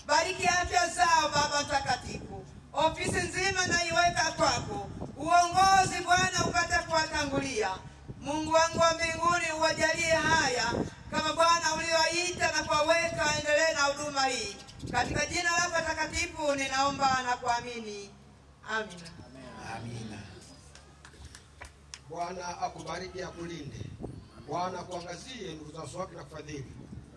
Speaker 7: Bariki afya zao Baba mtakatifu. Ofisi nzima na iweka kwako. Uongozi Bwana upate kuwatangulia. Mungu wangu wa mbinguni, uwajalie haya kama Bwana uliowaita na kuwaweka waendelee na huduma hii. Katika jina lako takatifu ninaomba na kuamini. Amina.
Speaker 6: Amina.
Speaker 8: Bwana akubariki, akulinde. Bwana akuangazie nuru za uso wake na kufadhili.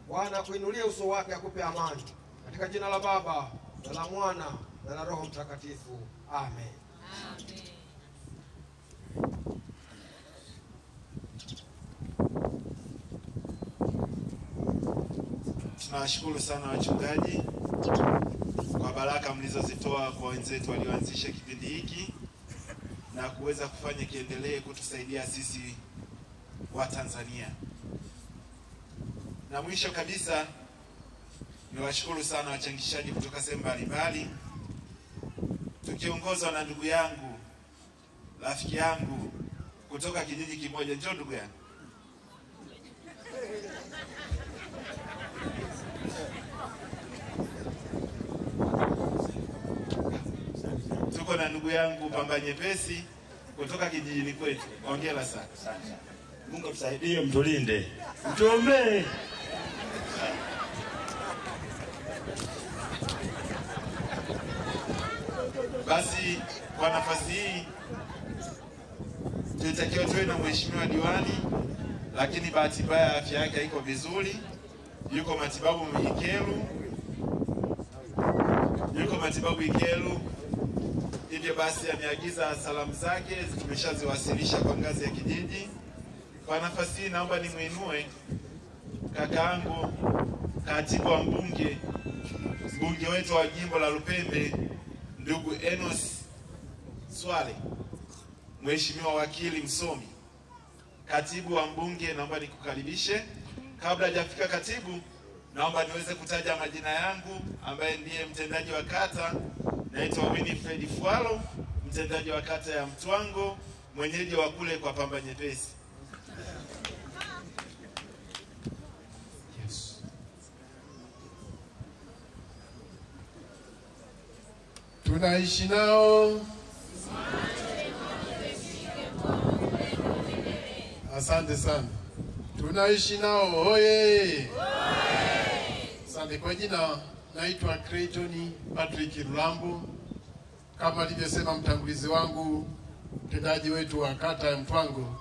Speaker 8: Bwana akuinulie uso wake, akupe amani. Katika jina la Baba na la Mwana na la Roho Mtakatifu. Amen.
Speaker 3: Amen.
Speaker 6: Tunawashukuru sana wachungaji kwa baraka mlizozitoa kwa wenzetu walioanzisha kipindi hiki na kuweza kufanya kiendelee kutusaidia sisi wa Tanzania. Na mwisho kabisa, niwashukuru sana wachangishaji kutoka sehemu mbalimbali, tukiongozwa na ndugu yangu, rafiki yangu kutoka kijiji kimoja. Njoo ndugu yangu. Tuko na ndugu yangu Pamba Nyepesi kutoka kijijini kwetu. Hongera sana.
Speaker 9: Mungu tusaidie, mtulinde, mtuombee.
Speaker 6: Basi kwa nafasi hii tulitakiwa tuwe na mheshimiwa diwani, lakini bahati mbaya afya yake haiko vizuri. Yuko matibabu Ikelu. Hivyo basi ameagiza salamu zake tumeshaziwasilisha kwa ngazi ya kijiji, Kwa nafasi hii naomba nimuinue kakaangu katibu wa mbunge wetu wa jimbo la Lupembe, ndugu Enos Swale, mheshimiwa wakili msomi. Katibu wa mbunge, naomba nikukaribishe. Kabla hajafika katibu, naomba niweze kutaja majina yangu, ambaye ndiye mtendaji wa kata. Naitwa Winifred Fualo, mtendaji wa kata ya Mtwango, mwenyeji wa kule kwa Pamba Nyepesi. Yes.
Speaker 10: Tunaishi nao. Asante sana. Tunaishi nao. Oye. Asante. Kwa jina naitwa Creighton Patrick Rulambo. Kama alivyosema mtangulizi wangu, mtendaji wetu wa kata ya Mtwango,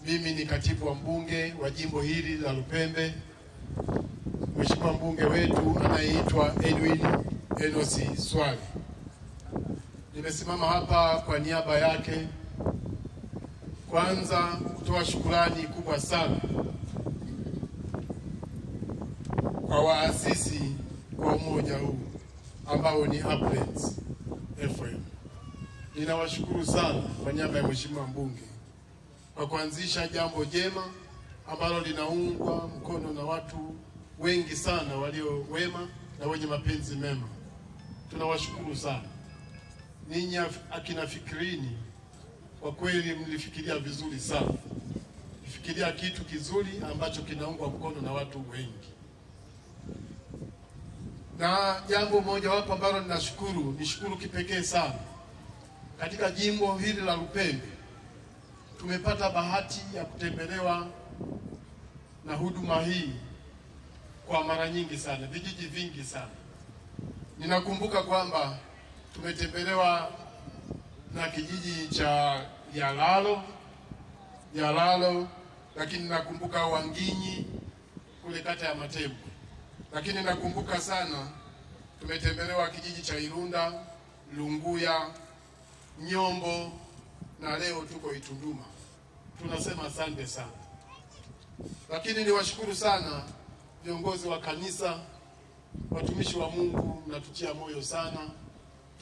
Speaker 10: mimi ni katibu wa mbunge wa jimbo hili la Lupembe. Mheshimiwa mbunge wetu anayeitwa Edwin Enos Swale. Nimesimama hapa kwa niaba yake, kwanza kutoa shukrani kubwa sana kwa waasisi wa umoja huu ambao ni Uplens FM. Ninawashukuru sana kwa niaba ya mheshimiwa mbunge kwa kuanzisha jambo jema ambalo linaungwa mkono na watu wengi sana walio wema na wenye mapenzi mema. Tunawashukuru sana. Ninyi akina Fikirini, kwa kweli mlifikiria vizuri sana. Mlifikiria kitu kizuri ambacho kinaungwa mkono na watu wengi. Na jambo moja wapo ambalo nishukuru kipekee sana. Katika jimbo hili la Lupembe tumepata bahati ya kutembelewa na huduma hii kwa mara nyingi sana, vijiji vingi sana. Ninakumbuka kwamba tumetembelewa na kijiji cha Yalalo, lakini nakumbuka Wanginyi kule kata ya Matembo. Lakini nakumbuka sana tumetembelewa kijiji cha Irunda, Lunguya, Nyombo na leo tuko Itunduma. Tunasema asante sana. Lakini niwashukuru sana viongozi wa kanisa, watumishi wa Mungu, mnatutia moyo sana.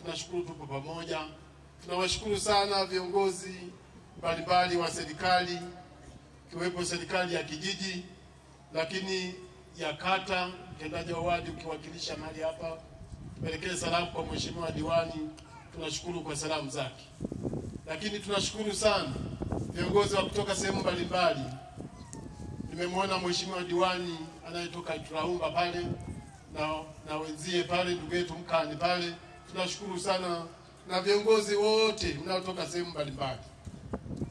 Speaker 10: Tunashukuru tupo pamoja. Tunawashukuru sana viongozi mbalimbali wa serikali, kiwepo serikali ya kijiji, lakini ya kata, mtendaji wa wadi ukiwakilisha mahali hapa. Pelekee salamu kwa mheshimiwa diwani, tunashukuru kwa salamu zake. Lakini tunashukuru sana viongozi wa kutoka sehemu mbalimbali. Nimemwona mheshimiwa diwani anayetoka Ituraumba pale na wenzie pale, ndugu yetu Mkani pale. Tunashukuru sana na viongozi wote mnaotoka sehemu mbalimbali.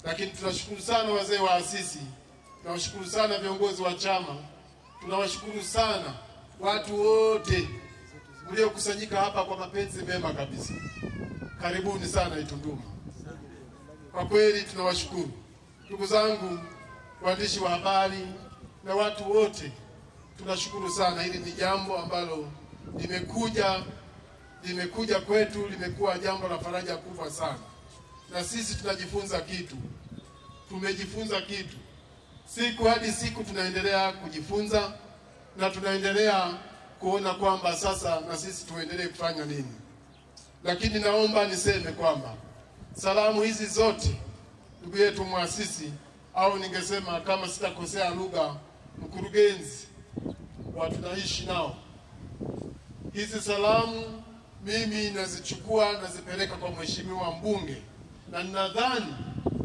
Speaker 10: Lakini tunashukuru sana wazee wa asisi. Tunawashukuru sana viongozi wa chama. Tunawashukuru sana watu wote mliokusanyika hapa kwa mapenzi mema kabisa. Karibuni sana Itunduma. Kwa kweli tunawashukuru. Ndugu zangu waandishi wa habari na watu wote, tunashukuru sana. Hili ni jambo ambalo limekuja kwetu, limekuwa jambo la faraja kubwa sana. Na sisi tunajifunza kitu. Tumejifunza kitu. Siku hadi siku tunaendelea kujifunza na tunaendelea kuona kwamba sasa na sisi tuendelee kufanya nini. Lakini naomba niseme kwamba salamu hizi zote ndugu yetu muasisi, au ningesema kama sitakosea lugha, mkurugenzi wa tunaishi nao, hizi salamu mimi nazichukua nazipeleka kwa mheshimiwa mbunge, na ninadhani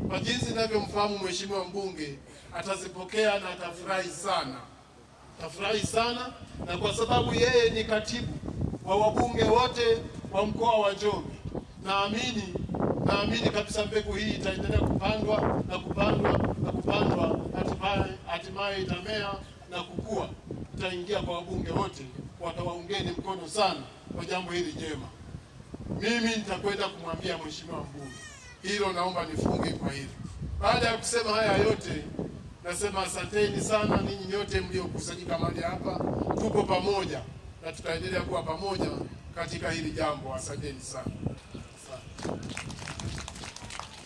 Speaker 10: kwa jinsi ninavyomfahamu mheshimiwa mbunge atazipokea na atafurahi sana. Atafurahi sana, na kwa sababu yeye ni katibu wa wabunge wote wa mkoa wa Njombe, naamini kabisa mbegu hii itaendelea kupandwa na kupandwa na kupandwa, hatimaye itamea na kukua, itaingia kwa wabunge wote, watawaungeni mkono sana kwa jambo hili jema. Mimi nitakwenda kumwambia mheshimiwa mbunge. Hilo naomba nifunge kwa hilo. Baada ya kusema haya yote, nasema asanteni sana ninyi nyote mliokusanyika mahali hapa. Tuko pamoja na tutaendelea kuwa pamoja katika hili jambo. Asanteni sana.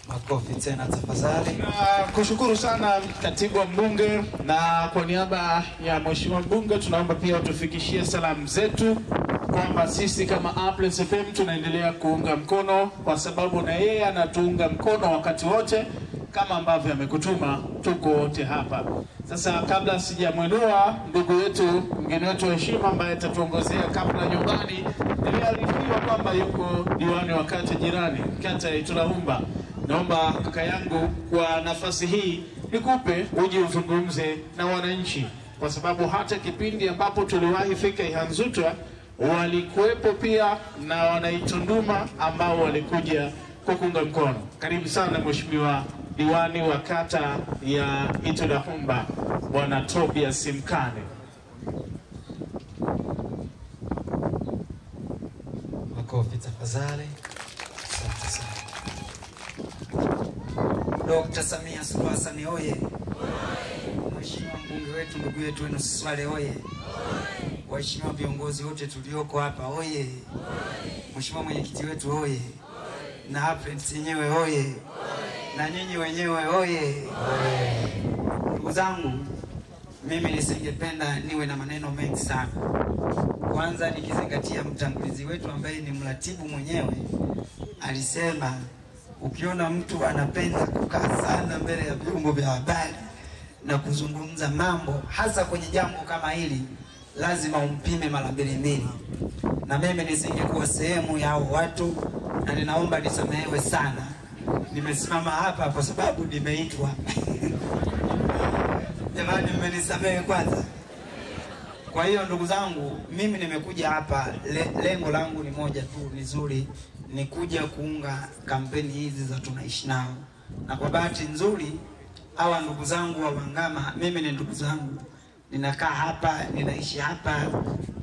Speaker 5: Makofi tena tafadhali.
Speaker 2: Na kushukuru sana katibu wa mbunge, na kwa niaba ya mheshimiwa mbunge tunaomba pia utufikishie salamu zetu kwamba sisi kama Applets FM tunaendelea kuunga mkono, kwa sababu na yeye anatuunga mkono wakati wote kama ambavyo amekutuma, tuko wote hapa. Sasa kabla sijamwinua ndugu yetu mgeni wetu wa heshima ambaye atatuongozea kabla nyumbani, niliarifiwa kwamba yuko diwani wa kata jirani, kata ya Itulahumba. Naomba kaka yangu kwa nafasi hii nikupe uje uzungumze na wananchi, kwa sababu hata kipindi ambapo tuliwahi fika Ihanzuta walikuwepo pia na wanaitunduma ambao walikuja kukunga mkono. Karibu sana mheshimiwa diwani wa kata ya Itulahumba, Bwana Tobias Mkane.
Speaker 5: Makofi tafadhali. Asante sana. Dr. Samia Suluhu Hassan oye. Mheshimiwa mbunge wetu, ndugu yetu Enos Swale oye. Waheshimiwa viongozi wote tulioko hapa oye. Mheshimiwa mwenyekiti wetu oye. Na Applets yenyewe oye. Na nyinyi wenyewe oye. Ndugu zangu, mimi nisingependa niwe na maneno mengi sana. Kwanza nikizingatia mtangulizi wetu ambaye ni mratibu mwenyewe alisema ukiona mtu anapenda kukaa sana mbele ya vyombo vya habari na kuzungumza mambo hasa kwenye jambo kama hili, lazima umpime mara mbili. Na mimi nisingekuwa sehemu ya hao watu, na ninaomba nisamehewe sana. Nimesimama hapa kwa sababu nimeitwa. Jamani, mmenisamehe kwanza. Kwa hiyo ndugu zangu, mimi nimekuja hapa, lengo langu ni moja tu, ni zuri, ni kuja kuunga kampeni hizi za Tunaishi Nao. Na kwa bahati nzuri hawa ndugu zangu wa Wangama, mimi ni ndugu zangu, ninakaa hapa, ninaishi hapa,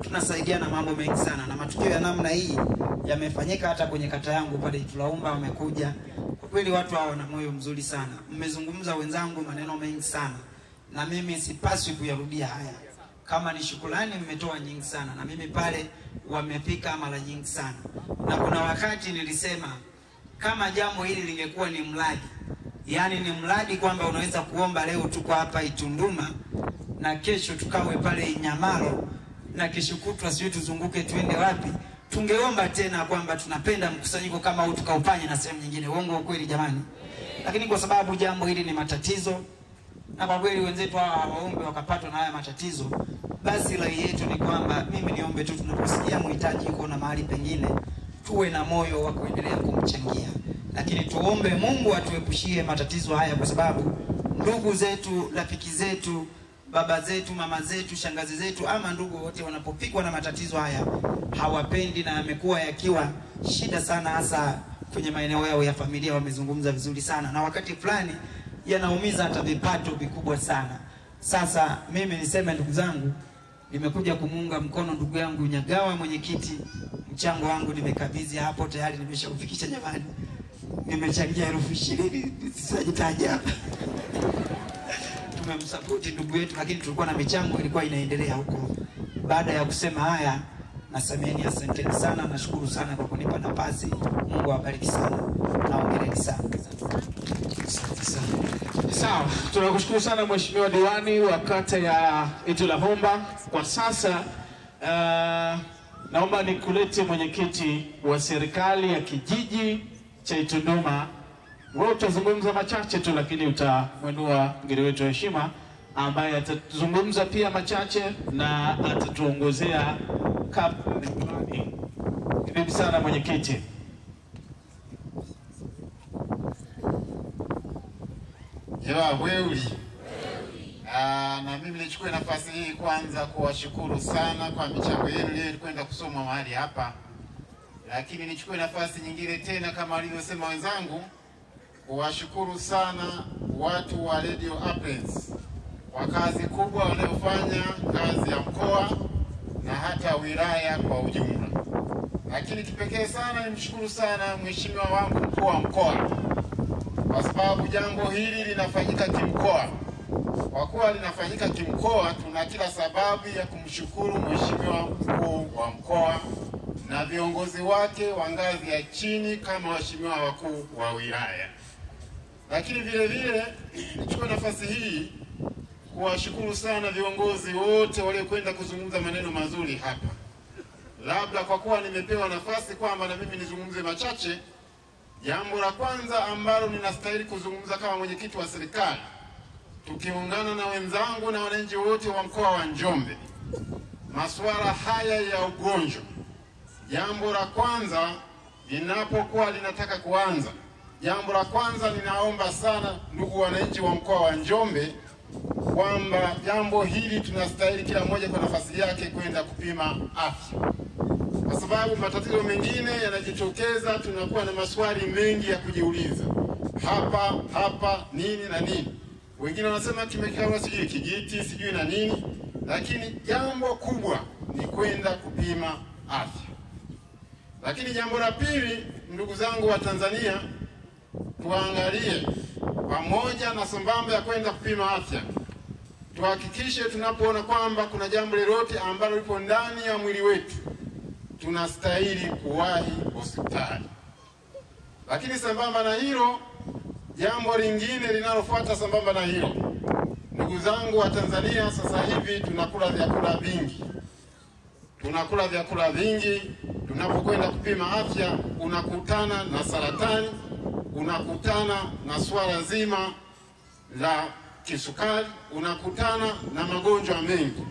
Speaker 5: tunasaidiana mambo mengi sana, na matukio ya namna hii yamefanyika hata kwenye kata yangu pale Itulahumba wamekuja. Kwa kweli watu hao wana moyo mzuri sana. Mmezungumza wenzangu maneno mengi sana, na mimi sipaswi kuyarudia haya. Kama ni shukrani mmetoa nyingi sana, na mimi pale wamepika mara nyingi sana. Na kuna wakati nilisema kama jambo hili lingekuwa ni mradi, yani ni mradi kwamba unaweza kuomba leo tuko hapa Itunduma na kesho tukawe pale Inyamalo na kesho kutwa sio tuzunguke tuende wapi, tungeomba tena kwamba tunapenda mkusanyiko kama huu tukaupanye na sehemu nyingine. Uongo kweli jamani? Lakini kwa sababu jambo hili ni matatizo, na kwa kweli wenzetu hawa waombe wakapatwa na haya matatizo, basi rai yetu ni kwamba mimi niombe tu, tunaposikia mhitaji yuko na mahali pengine, tuwe na moyo wa kuendelea kumchangia, lakini tuombe Mungu atuepushie matatizo haya, kwa sababu ndugu zetu, rafiki zetu, baba zetu, mama zetu, shangazi zetu, ama ndugu wote wanapopikwa na matatizo haya hawapendi, na yamekuwa yakiwa shida sana, hasa kwenye maeneo yao ya familia. Wamezungumza vizuri sana, na wakati fulani yanaumiza hata vipato vikubwa sana. Sasa mimi niseme ndugu zangu, nimekuja kumuunga mkono ndugu yangu Nyagawa mwenyekiti. Mchango wangu nimekabidhi hapo tayari, nimeshaufikisha jamani. Nimechangia 20,000 sisajitaja hapa. Tumemsupport ndugu yetu, lakini tulikuwa na michango ilikuwa inaendelea huko. Baada ya kusema haya, nasemeni asanteni sana, nashukuru sana kwa kunipa nafasi. Mungu awabariki sana. Naongeleni sana. Asante sana.
Speaker 2: Sawa, tunakushukuru sana mheshimiwa diwani wa kata ya Itulahumba. Kwa sasa naomba nikulete mwenyekiti wa serikali ya kijiji cha Itunduma. Wewe utazungumza machache tu, lakini utamwinua mgeni wetu wa heshima ambaye atazungumza pia machache na atatuongozea kampeni. Karibu sana mwenyekiti.
Speaker 11: Ewa weuli. Na mimi nichukue nafasi hii kwanza kuwashukuru sana kwa michango yenu leo kwenda kusoma mahali hapa. Lakini nichukue nafasi nyingine tena kama walivyosema wenzangu kuwashukuru sana watu wa Radio Applets kwa kazi kubwa wanayofanya ngazi ya mkoa na hata wilaya kwa ujumla. Lakini kipekee sana nimshukuru sana mheshimiwa wangu mkuu wa mkoa, kwa sababu jambo hili linafanyika kimkoa. Kwa kuwa linafanyika kimkoa, tuna kila sababu ya kumshukuru mheshimiwa mkuu wa mkoa na viongozi wake wa ngazi ya chini kama waheshimiwa wakuu wa wilaya. Lakini vile vile nichukue nafasi hii kuwashukuru sana viongozi wote waliokwenda kuzungumza maneno mazuri hapa. Labda kwa kuwa nimepewa nafasi kwamba na mimi nizungumze machache, jambo la kwanza ambalo ninastahili kuzungumza kama mwenyekiti wa serikali, tukiungana na wenzangu na wananchi wote wa mkoa wa Njombe, masuala haya ya ugonjwa, jambo la kwanza linapokuwa linataka kuanza, jambo la kwanza ninaomba sana ndugu wananchi wa mkoa wa Njombe kwamba jambo hili tunastahili kila mmoja kwa nafasi yake kwenda kupima afya, kwa sababu matatizo mengine yanajitokeza, tunakuwa na maswali mengi ya kujiuliza, hapa nini na nini. Wengine wanasema kimekawa sijui kijiti sijui na nini, lakini jambo kubwa ni kwenda kupima afya. Lakini jambo la pili, ndugu zangu wa Tanzania, tuangalie pamoja na sambamba ya kwenda kupima afya, tuhakikishe tunapoona kwamba kuna jambo lolote ambalo lipo ndani ya mwili wetu, tunastahili kuwahi hospitali. Lakini sambamba na hilo, jambo lingine linalofuata sambamba na hilo, ndugu zangu wa Tanzania, sasa hivi tunakula vyakula vingi. Tunapokwenda kupima afya, unakutana na saratani, unakutana na swala zima la kisukari, unakutana na magonjwa mengi.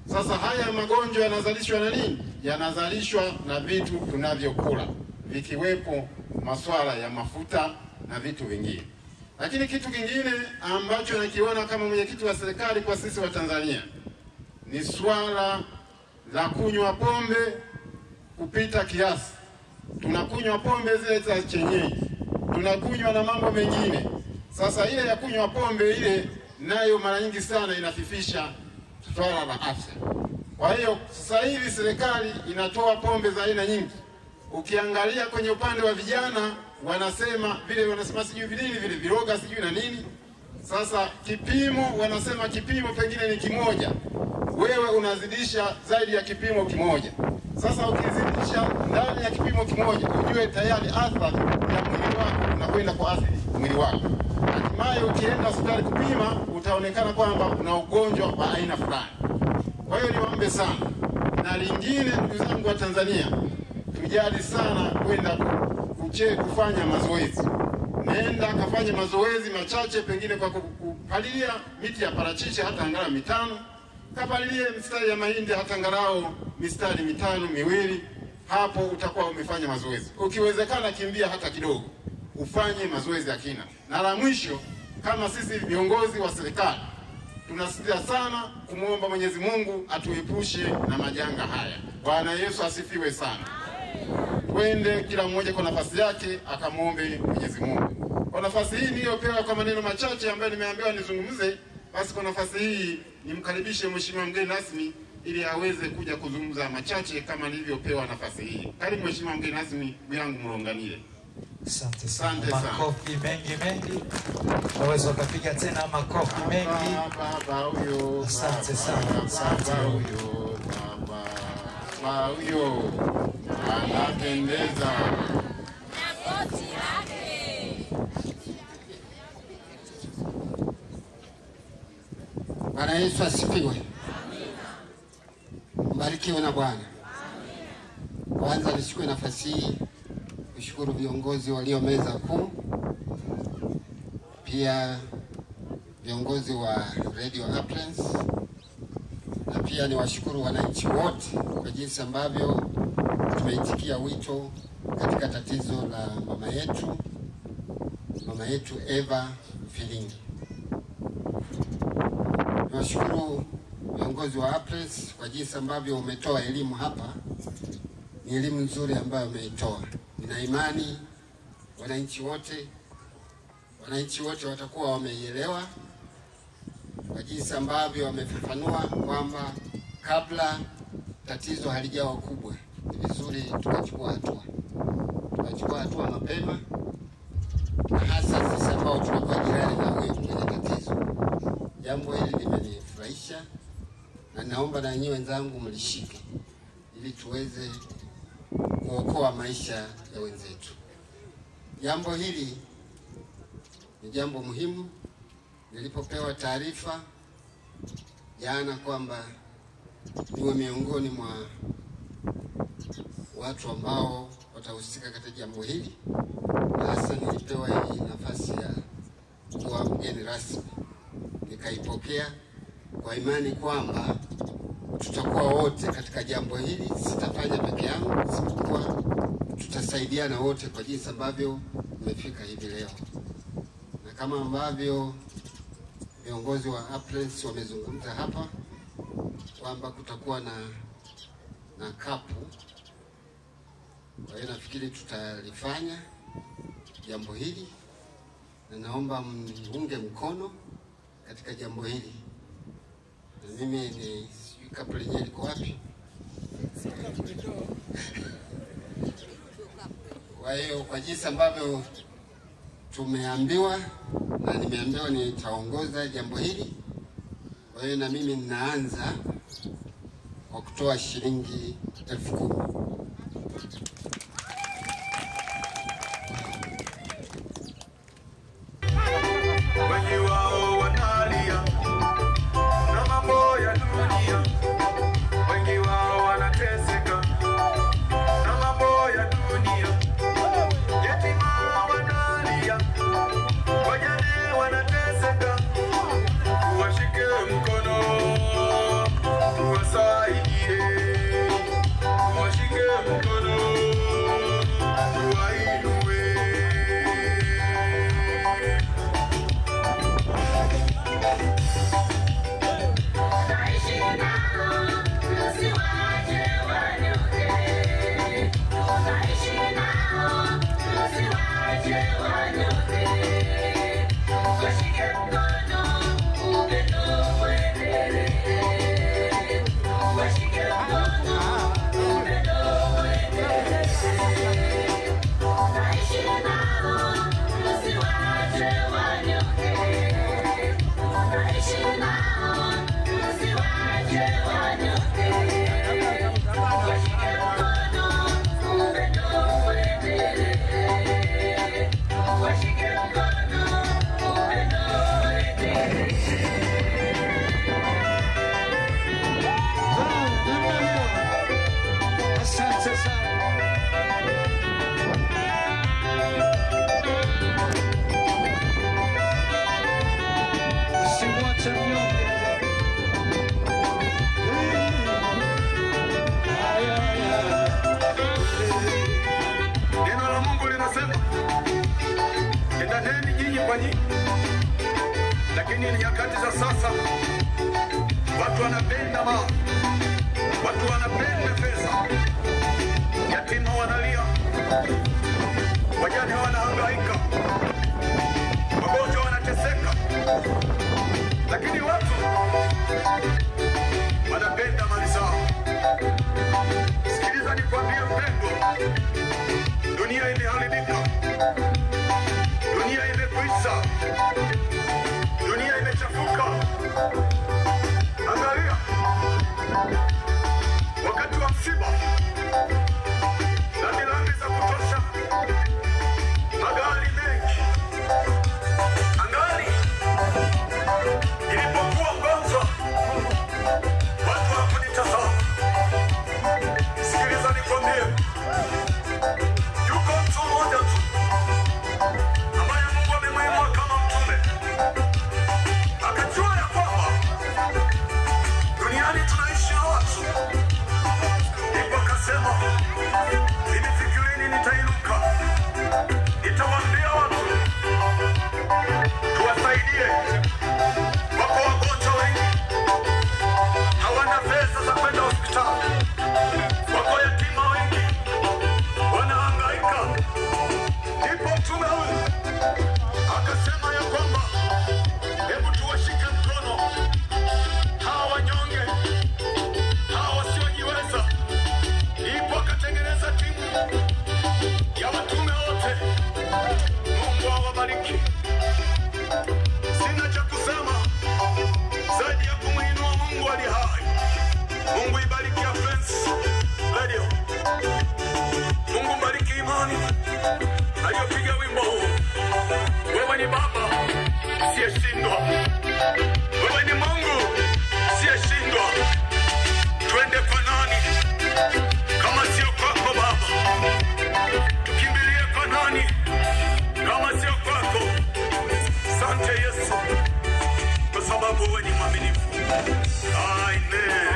Speaker 11: Sasa haya magonjwa yanazalishwa na nini? Yanazalishwa na vitu tunavyokula, vikiwepo masuala ya mafuta na vitu vingine. Lakini kitu kingine ambacho nakiona kama mwenyekiti wa serikali kwa sisi wa Tanzania ni swala la kunywa pombe kupita kiasi. Tunakunywa pombe zile za chenyeji, tunakunywa na mambo mengine. Sasa ile ya kunywa pombe ile nayo mara nyingi sana inafifisha swala la afya. Kwa hiyo sasa hivi serikali inatoa pombe za aina nyingi. Ukiangalia kwenye upande wa vijana, wanasema sijui vile viroga sijui na nini. Sasa kipimo, wanasema kipimo pengine ni kimoja, wewe unazidisha zaidi ya kipimo kimoja. Sasa ukizidisha ndani ya kipimo kimoja, ujue tayari athari ya mwili wako unakwenda kwa athari mwili wako. Hatimaye ukienda hospitali kupima, utaonekana kwamba una ugonjwa wa aina fulani. Kwa hiyo niwaombe sana, na lingine ndugu zangu wa Tanzania, tujali sana kwenda kufanya mazoezi. Nenda kafanya mazoezi machache, pengine kwa kupalilia miti ya parachichi hata angalau 5, kapalilie mistari ya mahindi hata angalau mistari 5 hapo utakuwa umefanya mazoezi. Ukiwezekana kimbia hata kidogo, ufanye mazoezi ya kina. Na la mwisho, kama sisi viongozi wa serikali, tunasisitiza sana kumwomba Mwenyezi Mungu atuepushe na majanga haya. Bwana Yesu asifiwe sana. Twende kila mmoja kwa nafasi yake akamuombe Mwenyezi Mungu. Kwa nafasi hii niliyopewa kwa maneno machache ambayo nimeambiwa nizungumze, basi kwa nafasi hii nimkaribishe mheshimiwa mgeni rasmi ili aweze kuja kuzungumza machache kama nilivyopewa nafasi hii. Karibu mheshimiwa mgeni rasmi, yangu Mlonganile.
Speaker 12: Asante sana. Makofi mengi. Unaweza ukapiga tena makofi mengi. Asante sana. Asante.
Speaker 11: Huyo anapendeza.
Speaker 13: Bwana Yesu asifiwe. Mbarikiwe na Bwana. Kwanza nichukue nafasi hii kushukuru viongozi walio meza kuu, pia viongozi wa Radio Appliance, na pia niwashukuru wananchi wote kwa jinsi ambavyo tumeitikia wito katika tatizo la mama yetu Eva Filingi. Niwashukuru viongozi wa Appliance kwa jinsi ambavyo umetoa elimu hapa. Ni elimu nzuri ambayo umeitoa. Nina imani wananchi wote watakuwa wameielewa kwa jinsi ambavyo wamefafanua kwamba kabla tatizo halijawa kubwa, ni vizuri tukachukua hatua mapema, na hasa sisi ambao tunakuwa jirani na wewe kwenye tatizo. Jambo hili limenifurahisha na naomba na nyinyi wenzangu mlishike ili tuweze kuokoa maisha ya wenzetu. Jambo hili Ni jambo muhimu. Nilipopewa taarifa jana kwamba niwe miongoni mwa watu ambao watahusika katika jambo hili, na hasa nilipewa hii nafasi ya kuwa mgeni rasmi, nikaipokea kwa imani kwamba tutakuwa wote katika jambo hili. Sitafanya peke yangu, isipokuwa tutasaidiana wote kwa jinsi ambavyo tumefika hivi leo. Na kama ambavyo viongozi wa Apprents wamezungumza hapa kwamba kutakuwa na kapu, kwa hiyo nafikiri tutalifanya jambo hili, na naomba mniunge mkono katika jambo hili. Na mimi ni kapu lenyewe liko wapi? Kwa hiyo kwa jinsi ambavyo tumeambiwa na nimeambiwa nitaongoza jambo hili, kwa hiyo na mimi ninaanza kwa kutoa shilingi 10,000.
Speaker 14: Wengi wao wanalia na mambo ya dunia, wengi wao wanateseka na mambo ya dunia. Yatima wanalia, wajane wanateseka, tuwashike mkono, tuwasaidie, tuwashike mkono, tuwainue. Lakini nyakati za sasa watu wanapenda mali, watu wanapenda pesa. Yatima wanalia, wajane wanahangaika, wagonjwa wanateseka, lakini watu wanapenda mali zao. Sikiliza nikwambie mpendwa, dunia imeharibika, dunia imekwisha, dunia imechafuka. Angalia, wakati wa msiba na milango za kutosha, magari mengi. Angali ilipokuwa mgonjwa, watu hawakunitazama. Sikiliza nikwambie, yuko mtu mmoja tu ambaye Mungu amemwinua kama mtume, akajua ya kwamba duniani tunaishi na watu. Ndipo akasema, nilifikirini nitainuka, nitawaambia watu tuwasaidie. Wako wagonjwa wengi, hawana pesa za kwenda hospitali. Wako yatima wengi, wanahangaika. Ndipo mtume huyu akasema ya kwamba hebu tuwashike mkono hawa wanyonge, hawa wasiojiweza. Ndipo akatengeneza timu ya watume wote. Mungu awabariki. Sina cha kusema zaidi ya kumwinua Mungu ali hai. Mungu ibariki Apprents Radio. Mungu bariki Imani aliyopiga wimbo huu. Wewe ni Baba asiyeshindwa, wewe ni Mungu asiyeshindwa. Twende kwa nani kama sio kwako Baba? Tukimbilie kwa nani kama sio kwako? Asante Yesu, kwa sababu wewe ni mwaminifu. Amen.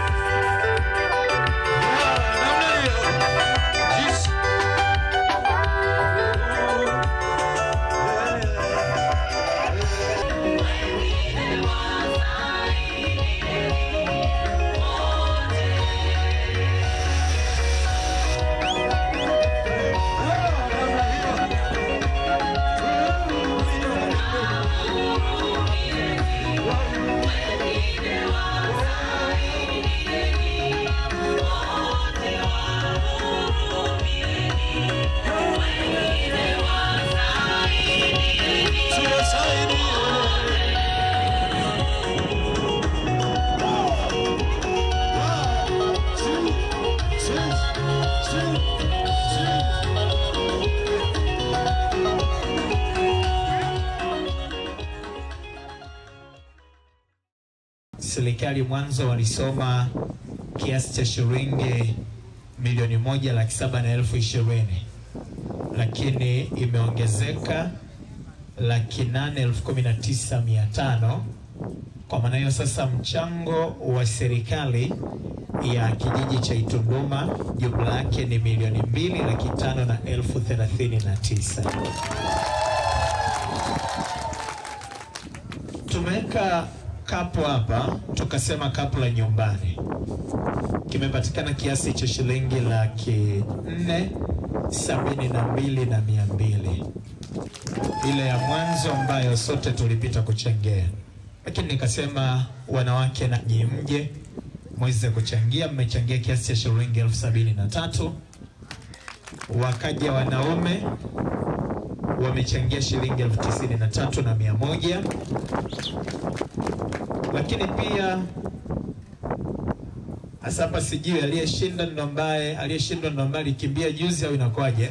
Speaker 12: Serikali mwanzo walisoma kiasi cha shilingi milioni 1,720,000, lakini imeongezeka 819,500. Kwa maana hiyo sasa mchango wa serikali ya kijiji cha Itunduma jumla yake ni milioni 2,539,039. Tumeweka kapu hapa, tukasema kapu la nyumbani kimepatikana kiasi cha shilingi 472,200, ile ya mwanzo ambayo sote tulipita kuchangia. Lakini nikasema wanawake na mje mweze kuchangia. Mmechangia kiasi cha shilingi 73,000. Wakaja wanaume wamechangia shilingi 93,100. Lakini pia hapa sijui aliyeshinda ndo ambaye alikimbia juzi au inakwaje,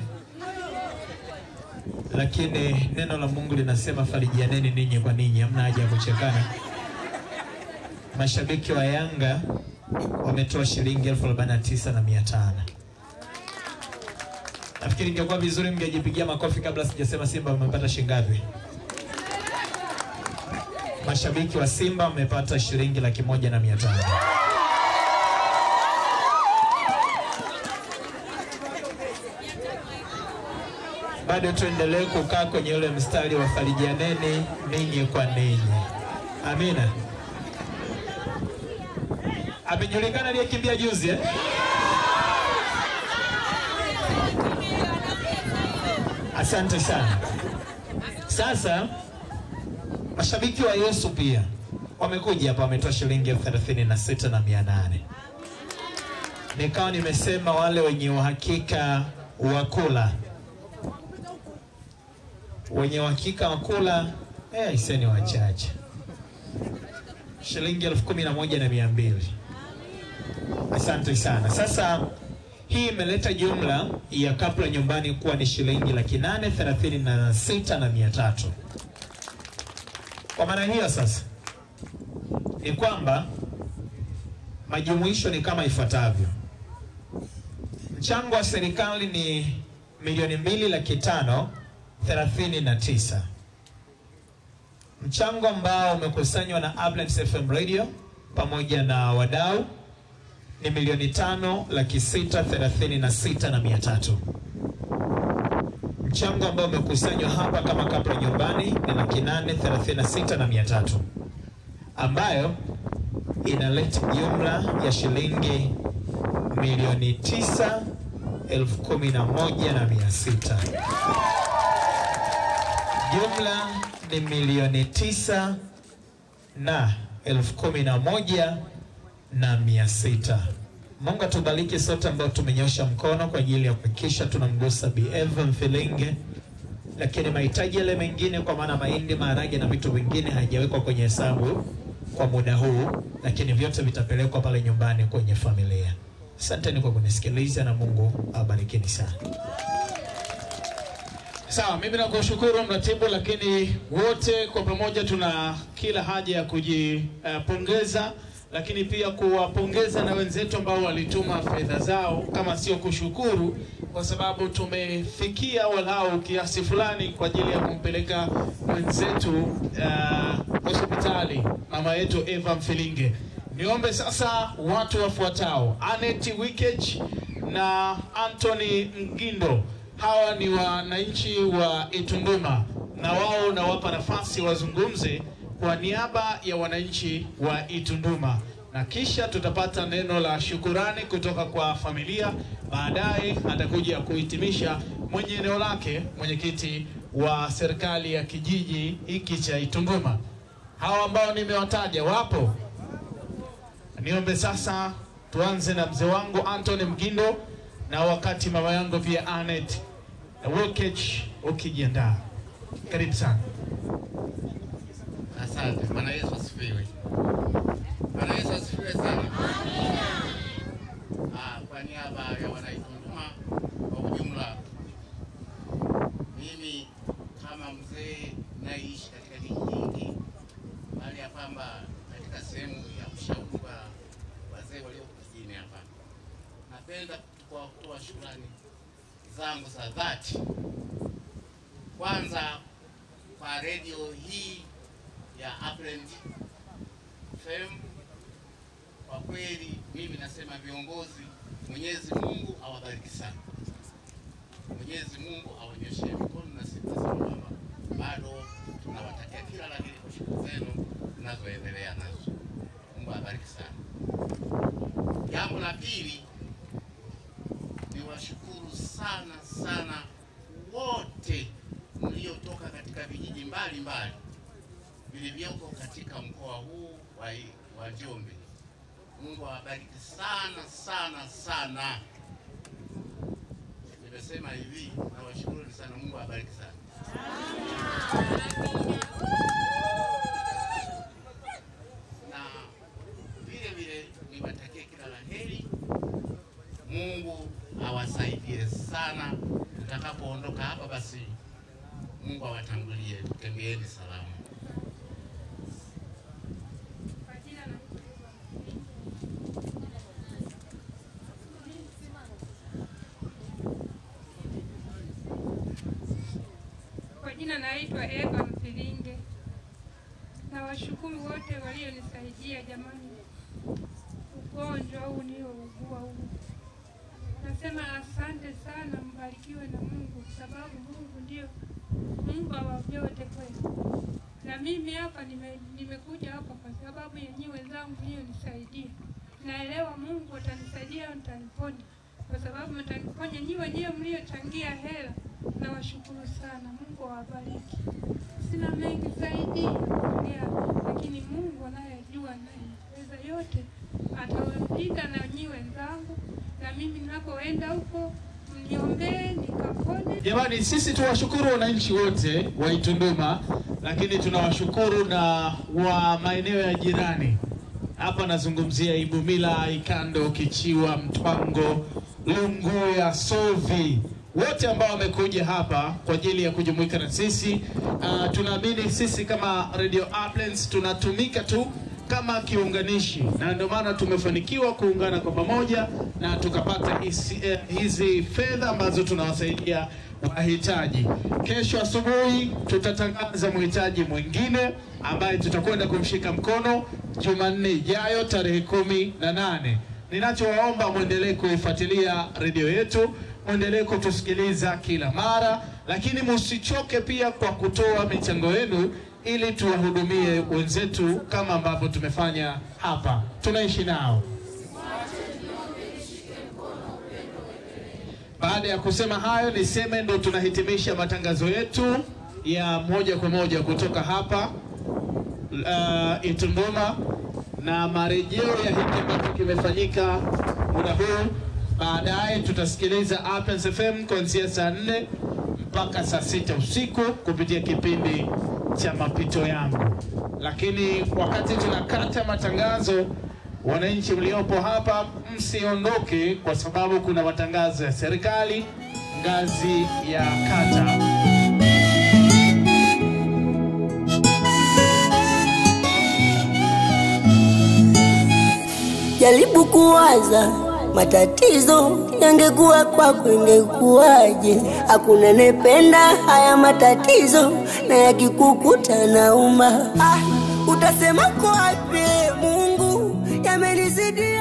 Speaker 12: lakini neno la Mungu linasema farijianeni ninyi kwa ninyi, hamna haja ya kuchekana. Mashabiki wa Yanga wametoa shilingi 49,500. Nafikiri ingekuwa vizuri mngejipigia makofi kabla sijasema Simba wamepata shilingi ngapi. Mashabiki wa Simba wamepata shilingi 1,500,000. Bado tuendelee kukaa kwenye ule mstari wa farijianeni ninyi kwa ninyi. Amina. Amejulikana aliyekimbia juzi eh? Asante sana. Sasa mashabiki wa Yesu pia wamekuja hapa, wametoa shilingi 36,800. Nikawa nimesema wale wenye uhakika wa kula, wenye uhakika wa kula iseni wachache, shilingi 11,200. Asante sana. Sasa hii imeleta jumla ya kapu la nyumbani kuwa ni shilingi 836,300. Kwa maana hiyo sasa ni kwamba majumuisho ni kama ifuatavyo. Mchango wa serikali ni milioni 2,539,000. Mchango ambao umekusanywa na Uplands FM Radio pamoja na wadau ni milioni 5,636,300. Mchango ambao umekusanywa hapa kama kapla nyumbani ni 836,300, ambayo inaleta jumla ya shilingi milioni 9,11,600. Jumla ni milioni 9,11,600. Mungu atubariki sote ambao tumenyosha mkono kwa ajili ya kuhakikisha tunamgusa Bi Eva Mfilinge, lakini mahitaji yale mengine kwa maana mahindi, maharage na vitu vingine hajawekwa kwenye hesabu kwa muda huu, lakini vyote vitapelekwa pale nyumbani kwenye familia. Asanteni kwa kunisikiliza na Mungu awabarikini sana.
Speaker 2: Sawa, mimi nakushukuru mratibu, lakini wote kwa pamoja tuna kila haja ya kujipongeza, lakini pia kuwapongeza na wenzetu ambao walituma fedha zao, kama sio kushukuru, kwa sababu tumefikia walau kiasi fulani kwa ajili ya kumpeleka mwenzetu hospitali mama yetu Eva Mfilinge. Niombe sasa watu wafuatao: Anet Wikech na Anthony Mgindo. Hawa ni wananchi wa Itunduma, na wao nawapa nafasi wazungumze kwa niaba ya wananchi wa Itunduma, na kisha tutapata neno la shukurani kutoka kwa familia. Baadaye atakuja kuhitimisha mwenye eneo lake, mwenyekiti wa serikali ya kijiji hiki cha Itunduma. Hawa ambao nimewataja wapo. Niombe sasa tuanze na mzee wangu Anthony Mgindo, na wakati mama yangu pia Anet Wikech ukijiandaa. Karibu sana.
Speaker 11: Asante. Bwana Yesu asifiwe. Bwana Yesu asifiwe sana. Amina. Kwa niaba ya wanaitunduma kwa ujumla, mimi kama mzee naishi katika kijiji hiki, bali ya kwamba katika sehemu ya ushauri wa wazee walio kijijini hapa, napenda kutoa shukrani zangu za dhati kwanza kwa radio hii ya Upland FM. Kwa kweli mimi nasema viongozi, Mwenyezi Mungu awabariki sana, Mwenyezi Mungu awanyoshe mikono, na sisi tunasema bado tunawatakia kila la heri kwa shughuli zenu zinazoendelea nazo. Mungu awabariki sana. Jambo la pili, ni washukuru sana sana wote mliotoka katika vijiji mbalimbali vilivyoko katika mkoa huu wa Njombe. Mungu awabariki sana sana sana. Nimesema hivi, na washukuru sana, Mungu awabariki sana. Na vile vile niwatakie kila la heri. Mungu awasaidie sana tutakapoondoka hapa, basi Mungu awatangulie, tutembeeni salama.
Speaker 15: Kwa jina naitwa Eva Mfilinge. Na washukuru wote walionisaidia jamani, ugonjwa huu niliougua huu. Nasema asante sana, mbarikiwe na Mungu, sababu Mungu ndio Mungu wa vyote kwetu. Na mimi hapa nimekuja hapa kwa sababu yenyewe wenzangu nisaidia. Naelewa Mungu atanisaidia, mtaniponya, kwa sababu mtaniponya nyinyi wenyewe mliochangia hela. Na washukuru sana, Mungu awabariki. Sina mengi zaidi ya kuongea, lakini Mungu anayejua na yote atawalinda na nyinyi wenzangu, na mimi ninapoenda huko mniombee nikapone.
Speaker 2: Jamani, sisi tuwashukuru wananchi wote wa Itunduma, lakini tunawashukuru na wa maeneo ya jirani. Hapa nazungumzia Ibumila, Ikando, Kichiwa, Mtwango, Lunguya, Sovi, wote ambao wamekuja hapa kwa ajili ya kujumuika na sisi. Tunaamini sisi kama Radio Uplands tunatumika tu kama kiunganishi, na ndio maana tumefanikiwa kuungana kwa pamoja na tukapata hizi fedha ambazo tunawasaidia wahitaji. Kesho asubuhi tutatangaza mhitaji mwingine ambaye tutakwenda kumshika mkono Jumanne ijayo tarehe 18. Ninachowaomba muendelee kuifuatilia radio yetu, muendelee kutusikiliza kila mara, lakini msichoke pia kwa kutoa michango yenu ili tuwahudumie wenzetu kama ambavyo tumefanya hapa. Tunaishi nao. Baada ya kusema hayo, niseme ndo tunahitimisha matangazo yetu ya moja kwa moja kutoka hapa Itunduma, na marejeo ya hiki ambacho kimefanyika muda huu. Baadaye tutasikiliza Uplands FM kuanzia saa 4 mpaka saa 6 usiku kupitia kipindi cha mapito yangu. Lakini wakati tunakata matangazo, wananchi mliopo hapa msiondoke, kwa sababu kuna matangazo ya serikali ngazi ya kata.
Speaker 1: Jaribu kuwaza matatizo yangekuwa kwako ingekuwaje? Hakuna nependa haya matatizo na yakikukuta nauma. Utasema kwa wapi Mungu yamenizidi